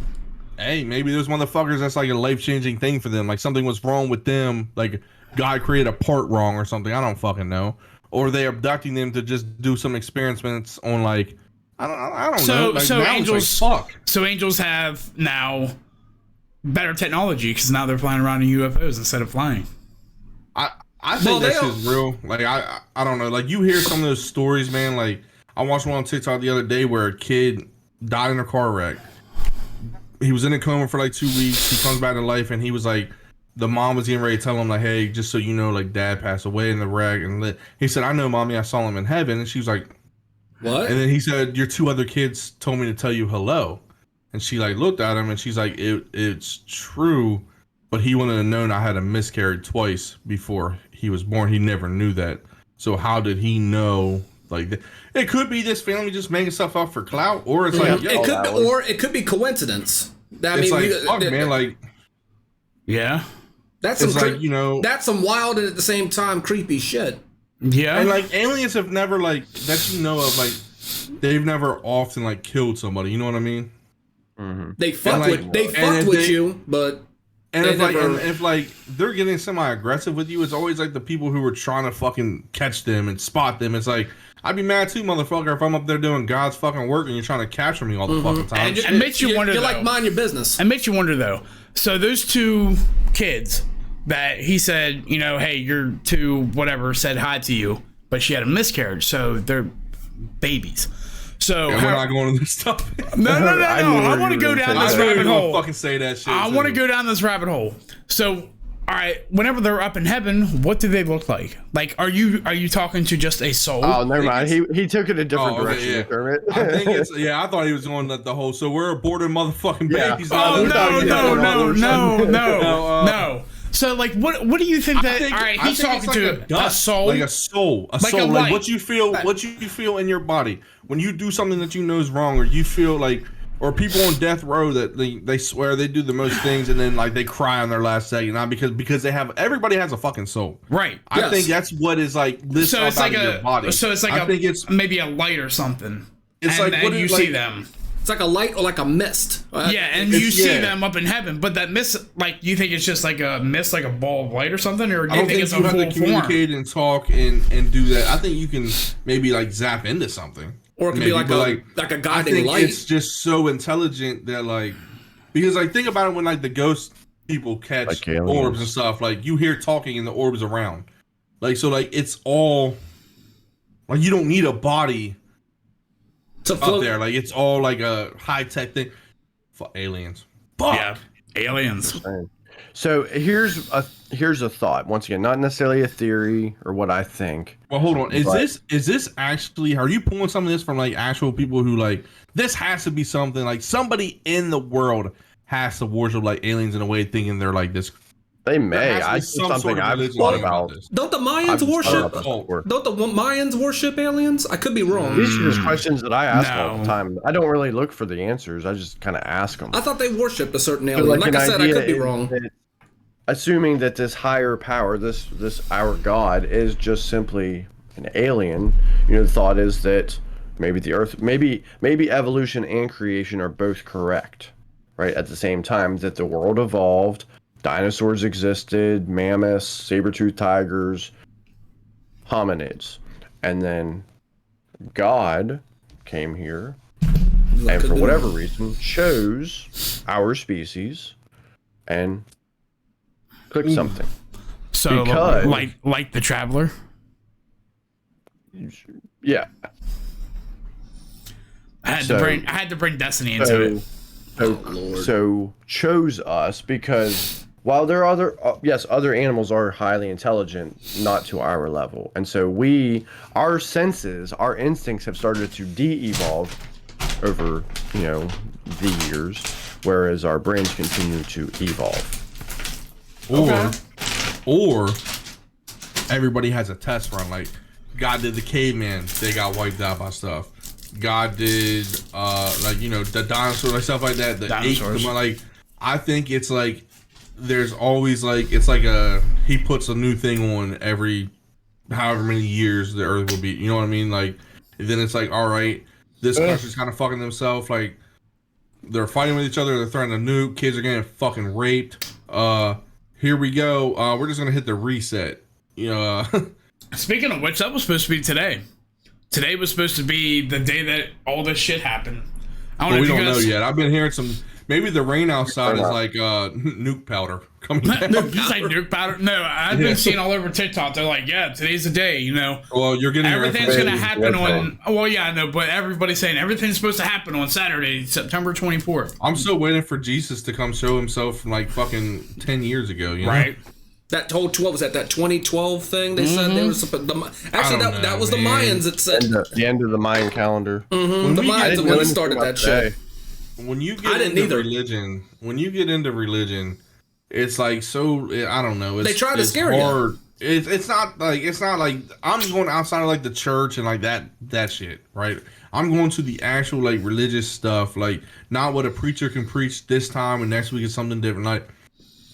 hey, maybe there's motherfuckers that's like a life-changing thing for them. Like something was wrong with them, like God created a part wrong or something. I don't fucking know. Or they abducting them to just do some experiments on like I don't know. Like, So now it's angels like, fuck. So angels have now better technology because now they're flying around in UFOs instead of flying. I think that shit's real. Like I don't know. Like you hear some of those stories, man. Like I watched one on TikTok the other day where a kid died in a car wreck. He was in a coma for like 2 weeks. He comes back to life, and he was like, the mom was getting ready to tell him like, hey, just so you know, like dad passed away in the wreck, and he said, I know, mommy, I saw him in heaven, and she was like, what? And then he said, your 2 other kids told me to tell you hello, and she like looked at him, and she's like, it's true, but he wouldn't have known I had a miscarriage twice before he was born. He never knew that. So how did he know? Like it could be this family just making stuff up for clout, or it's like it could be coincidence. It's like fuck, man, like yeah, that's some that's some wild and at the same time creepy shit. Yeah, and like aliens have never like that of like they've never often like killed somebody. You know what I mean? Mm-hmm. They fuck with you, but. And if like they're getting semi-aggressive with you, it's always like the people who are trying to fucking catch them and spot them. It's like I'd be mad too, motherfucker, if I'm up there doing God's fucking work and you're trying to capture me all the fucking time. And it makes you wonder. You're like mind your business. It makes you wonder though. So those 2 kids that he said, you know, hey, your 2 whatever said hi to you, but she had a miscarriage, so they're babies. So we're not going to this stuff. No. I want to go down this rabbit hole. Fucking say that shit. I want to go down this rabbit hole. So, all right, whenever they're up in heaven, what do they look like? Like, are you talking to just a soul? Oh, never mind. He took it a different direction. Yeah. Kermit. I think it's I thought he was going the whole. So we're aborted motherfucking babies. Oh no. So like, what do you think that? All right, he's talking like to a soul, like a soul, like what you feel in your body when you do something that you know is wrong, or you feel like, or people on death row that they swear they do the most things and then like they cry on their last second, not because everybody has a fucking soul, right? I think that's what is like this. So it's like your body. So it's like I think it's maybe a light or something. It's like what you see them. It's like a light or like a mist. Yeah, and you see them up in heaven, but that mist, like, you think it's just like a mist, like a ball of light or something, or do you think it's a full form? I don't think you have to communicate and talk and do that. I think you can maybe like zap into something, or it could be like a guiding light. It's just so intelligent that like, because like think about it when like the ghost people catch like orbs and stuff, like you hear talking and the orbs around, like so like it's all like you don't need a body. Up there, like it's all like a high tech thing for aliens. Fuck. Yeah, aliens. So here's a thought. Once again, not necessarily a theory or what I think. Well, hold on. Is this actually? Are you pulling some of this from like actual people who like this has to be something like somebody in the world has to worship like aliens in a way, thinking they're like this. They may. I something I've thought about. Don't the Mayans worship? Don't the Mayans worship aliens? I could be wrong. These are just questions that I ask all the time. I don't really look for the answers. I just kind of ask them. I thought they worshipped a certain alien. Like I said, I could be wrong. Assuming that this higher power, this our God, is just simply an alien. You know, the thought is that maybe the Earth, maybe evolution and creation are both correct, right? At the same time, that the world evolved. Dinosaurs existed, mammoths, saber-toothed tigers, hominids. And then God came here and for whatever reason chose our species and clicked something. So because, like the Traveler? Yeah. I had to bring Destiny into it. So chose us because while there are other animals are highly intelligent, not to our level. And so our senses, our instincts have started to de-evolve over, the years, whereas our brains continue to evolve. Or everybody has a test run. Like God did the caveman, they got wiped out by stuff. God did the dinosaurs, like stuff like that. The dinosaurs. Like I think it's like there's always like it's like he puts a new thing on every however many years the Earth will be. You know what I mean? Like then it's like, all right, this country's kind of fucking themselves. Like they're fighting with each other. They're threatening to nuke. Kids are getting fucking raped. Here we go. We're just gonna hit the reset. Speaking of which, that was supposed to be today. Today was supposed to be the day that all this shit happened. We don't know yet. I've been hearing some. maybe the rain outside is like nuke powder coming down. It's like nuke powder. No, I've been seeing all over TikTok. They're like, yeah, today's the day. You know. Well, you're getting everything's gonna happen on. Well, yeah, I know, but everybody's saying everything's supposed to happen on Saturday, September 24th. I'm still waiting for Jesus to come show himself from like fucking 10 years ago. You know? Right. That whole 12 was that 2012 thing they said they were supposed. That was the Mayans that said the end of the Mayan calendar. The Mayans that really started that shit. When you get into religion, it's like so. I don't know. They try to scare you. It's not like I'm going outside of like the church and like that shit, right? I'm going to the actual like religious stuff, like not what a preacher can preach this time and next week is something different. Like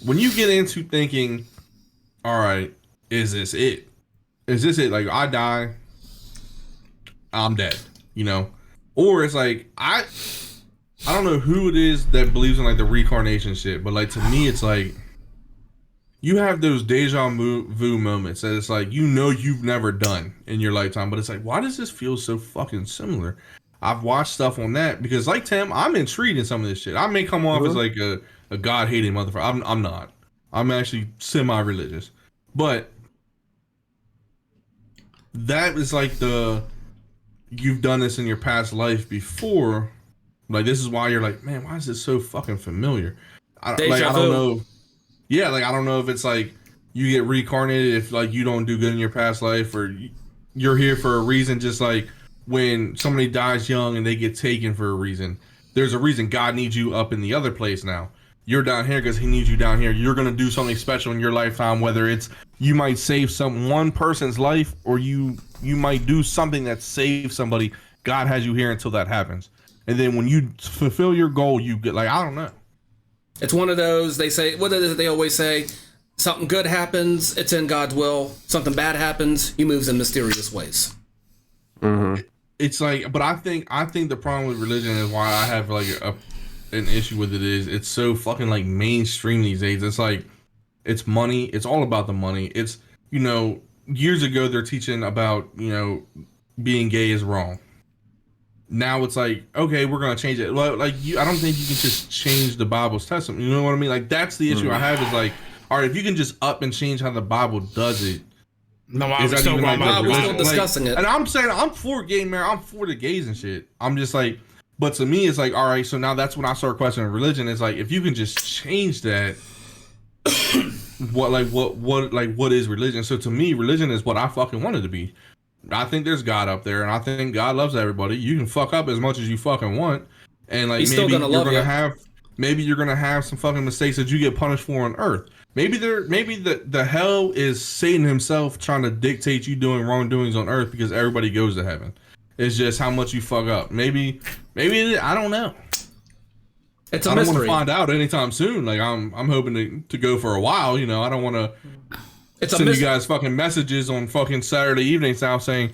when you get into thinking, all right, is this it? Is this it? Like I die, I'm dead, you know? Or it's like I don't know who it is that believes in like the reincarnation shit, but like to me it's like you have those deja vu moments that it's like, you know, you've never done in your lifetime, but it's like, why does this feel so fucking similar? I've watched stuff on that because like Tim, I'm intrigued in some of this shit. I may come off as like a God-hating motherfucker. I'm not. I'm actually semi-religious. But that is like you've done this in your past life before. Like, this is why you're like, man, why is this so fucking familiar? I don't know. Yeah, like, I don't know if it's like you get reincarnated if like you don't do good in your past life, or you're here for a reason, just like when somebody dies young and they get taken for a reason. There's a reason God needs you up in the other place now. You're down here because he needs you down here. You're going to do something special in your lifetime, whether it's you might save one person's life or you might do something that saves somebody. God has you here until that happens. And then when you fulfill your goal, you get like, I don't know. It's one of those, they say, what is it they always say? Something good happens, it's in God's will. Something bad happens, he moves in mysterious ways. Mm-hmm. It's like, but I think the problem with religion is why I have like an issue with it is it's so fucking like mainstream these days. It's like, it's money. It's all about the money. It's, you know, years ago they're teaching about, you know, being gay is wrong. Now it's like, okay, we're gonna change it. Like, I don't think you can just change the Bible's testament. You know what I mean? Like, that's the issue I have is like, all right, if you can just up and change how the Bible does it. No, I was still discussing it. And I'm saying I'm for gay marriage. I'm for the gays and shit. I'm just like, but to me, it's like, all right, so now that's when I start questioning religion. It's like, if you can just change that, what is religion? So to me, religion is what I fucking want it to be. I think there's God up there, and I think God loves everybody. You can fuck up as much as you fucking want, and like maybe you're gonna have some fucking mistakes that you get punished for on Earth. Maybe the hell is Satan himself trying to dictate you doing wrongdoings on Earth because everybody goes to heaven. It's just how much you fuck up. Maybe I don't know. It's a mystery. I don't want to find out anytime soon. Like I'm hoping to go for a while. You know, I don't want to. Send you guys fucking messages on fucking Saturday evenings now saying,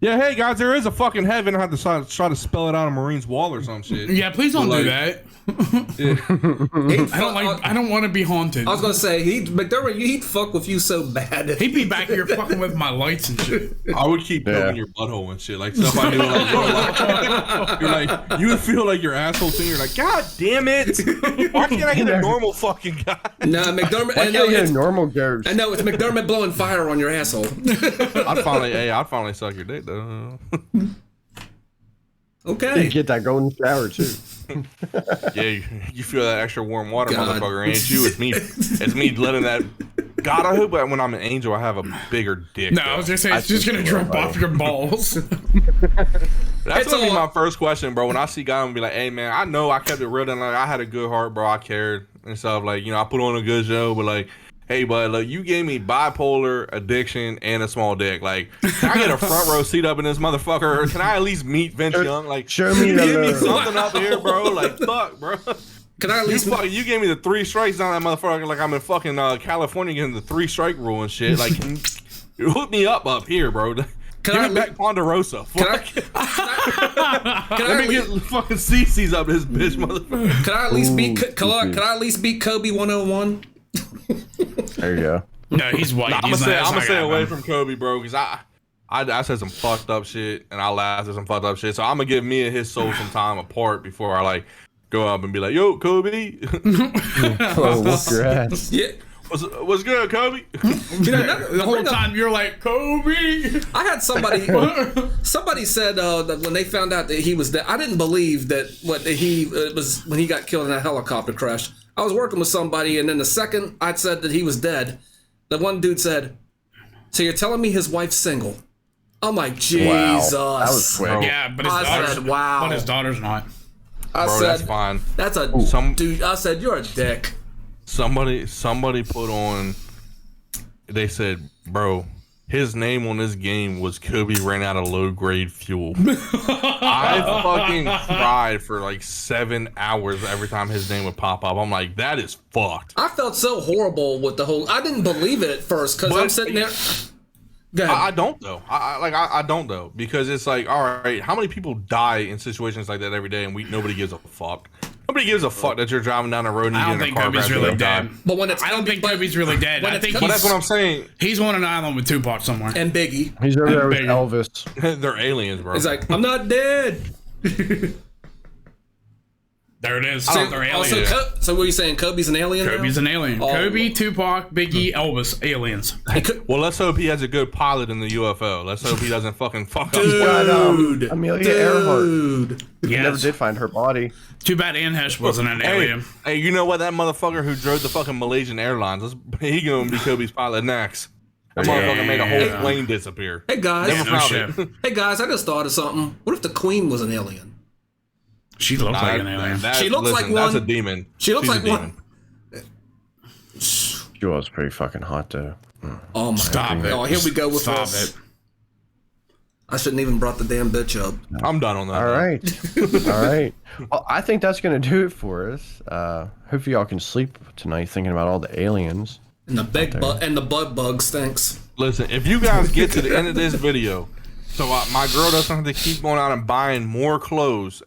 yeah, hey guys, there is a fucking heaven. I have to try to spell it out on Marine's wall or some shit. Yeah, please don't do that. Yeah. I don't want to be haunted. I was gonna say McDermott, he'd fuck with you so bad. He'd be back here fucking with my lights and shit. I would keep poking your butthole and shit, like stuff I knew. Like, you're like, you would feel like your asshole thing. You're like, God damn it! Why can't I get a normal fucking guy? No, McDermott. Why can't I get a normal ghost? I know it's McDermott blowing fire on your asshole. I'd finally suck your dick though. Okay. You get that golden shower too. Yeah, you feel that extra warm water, motherfucker, ain't you? It's me letting that. God, I hope that when I'm an angel, I have a bigger dick. No, I was gonna say it's just gonna drip off your balls. That's gonna be my first question, bro. When I see God, I'm gonna be like, "Hey, man, I know I kept it real, and like I had a good heart, bro. I cared and stuff. Like, you know, I put on a good show, but like." Hey, bud, look, you gave me bipolar, addiction, and a small dick. Like, can I get a front row seat up in this motherfucker? Or can I at least meet Vince Young? Like, show me give me something up here, bro. Like, fuck, bro. Can I at least... You gave me the 3 strikes down that motherfucker like I'm in fucking California getting the 3 strike rule and shit. Like, hook me up here, bro. Give me back Ponderosa. Fuck. Let me get fucking CC's up this bitch, motherfucker. Can I at least beat Kobe 101? There you go. No, he's white. I'm gonna stay away from Kobe, bro, because I said some fucked up shit and I laughed at some fucked up shit. So I'm gonna give me and his soul some time apart before I like go up and be like, "Yo, Kobe." Oh, whoop your ass. Yeah. What's good, Kobe? You know, The whole time you're like, Kobe. I had somebody said that when they found out that he was dead, I didn't believe that it was when he got killed in that helicopter crash. I was working with somebody, and then the second I said that he was dead, the one dude said, "So you're telling me his wife's single?" I'm like, Jesus. Wow, that was quick. Yeah, but his I daughter's, said, wow. But his daughter's not. I Bro, said, that's fine. That's a dude. I said, you're a dick. Somebody put on. They said, "Bro, his name on this game was Kobe ran out of low grade fuel." I fucking cried for like 7 hours every time his name would pop up. I'm like, that is fucked. I felt so horrible with the whole. I didn't believe it at first because I'm sitting there. Go ahead. I don't though. I don't though, because it's like, all right, how many people die in situations like that every day, and nobody gives a fuck. Nobody gives a fuck that you're driving down the road and you I get don't in a think car Kobe's crash really and dead. die. But when it's I don't think Kobe's really dead. when I it's think But that's what I'm saying. he's on an island with Tupac somewhere. and Biggie, He's over there with Big. Elvis. They're aliens, bro. he's like, I'm not dead. There it is. So, They're also, aliens. so what are you saying? Kobe's an alien? Kobe's now? an alien. Oh. Kobe, Tupac, Biggie, Elvis, aliens. He could- Well, let's hope he has a good pilot in the UFO. Let's hope he doesn't fucking fuck up. Dude, Amelia Earhart. dude. We never Yes. did find her body. Too bad Anhesh wasn't an alien. Hey, you know what? That motherfucker who drove the fucking Malaysian Airlines, he gonna be Kobe's pilot next. That motherfucker made a whole plane disappear. Hey guys, Never no found shit. it. hey guys, I just thought of something. What if the Queen was an alien? She looks like an alien. She looks like That's one. a demon. She looks She's like a one. demon. She was pretty fucking hot though. Oh my Stop God. it. Oh, here we go with Stop this. it. I shouldn't even brought the damn bitch up. I'm done on that. All right. All right. Well, I think that's going to do it for us. Hopefully y'all can sleep tonight thinking about all the aliens. And the big and the bug bug stinks. Listen, if you guys get to the end of this video, so my girl doesn't have to keep going out and buying more clothes,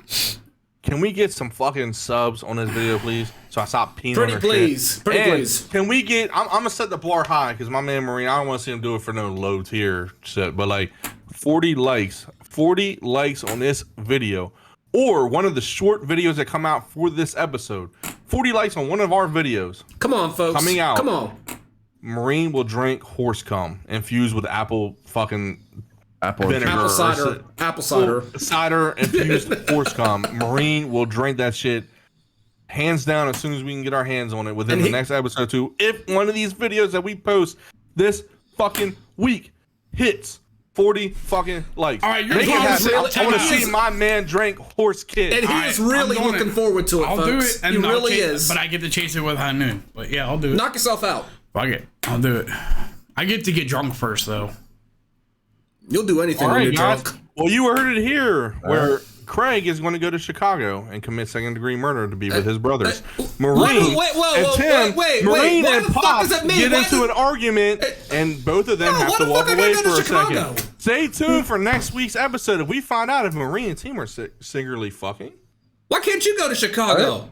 can we get some fucking subs on this video, please? So I stop peeing on Pretty her please. shit. Pretty And please. Can we get? I'm gonna set the bar high because my man Marine. I don't want to see him do it for no low tier shit. But like 40 likes on this video, or one of the short videos that come out for this episode. 40 likes on one of our videos. Come on, folks. Coming out. Come on. Marine will drink horse cum infused with apple fucking Apple. vinegar. Apple or cider. Apple cider. Cider infused horse cum. Marine will drink that shit hands down as soon as we can get our hands on it within the next episode too. If one of these videos that we post this fucking week hits 40 fucking likes. All right, you're make it happen. really- I want to and see he's- my man drink horse kid. And he All is right, really I'm doing looking it. forward to it, I'll folks. do it. And he I'll really chase- is. But I get to chase it with high noon. But yeah, I'll do it. Knock yourself out. Fuck it. I'll do it. I get to get drunk first, though. You'll do anything All when right, you're guys. drunk. Well, you heard it here, where Craig is going to go to Chicago and commit second-degree murder to be with his brothers. Marine and Tim, Marine why and the fuck Pop is it me? get Why into the- an argument, and both of them No, have why to the walk fuck I away gotta go for to a Chicago? second. Stay tuned for next week's episode. If we find out if Marine and Tim are secretly fucking. Why can't you go to Chicago?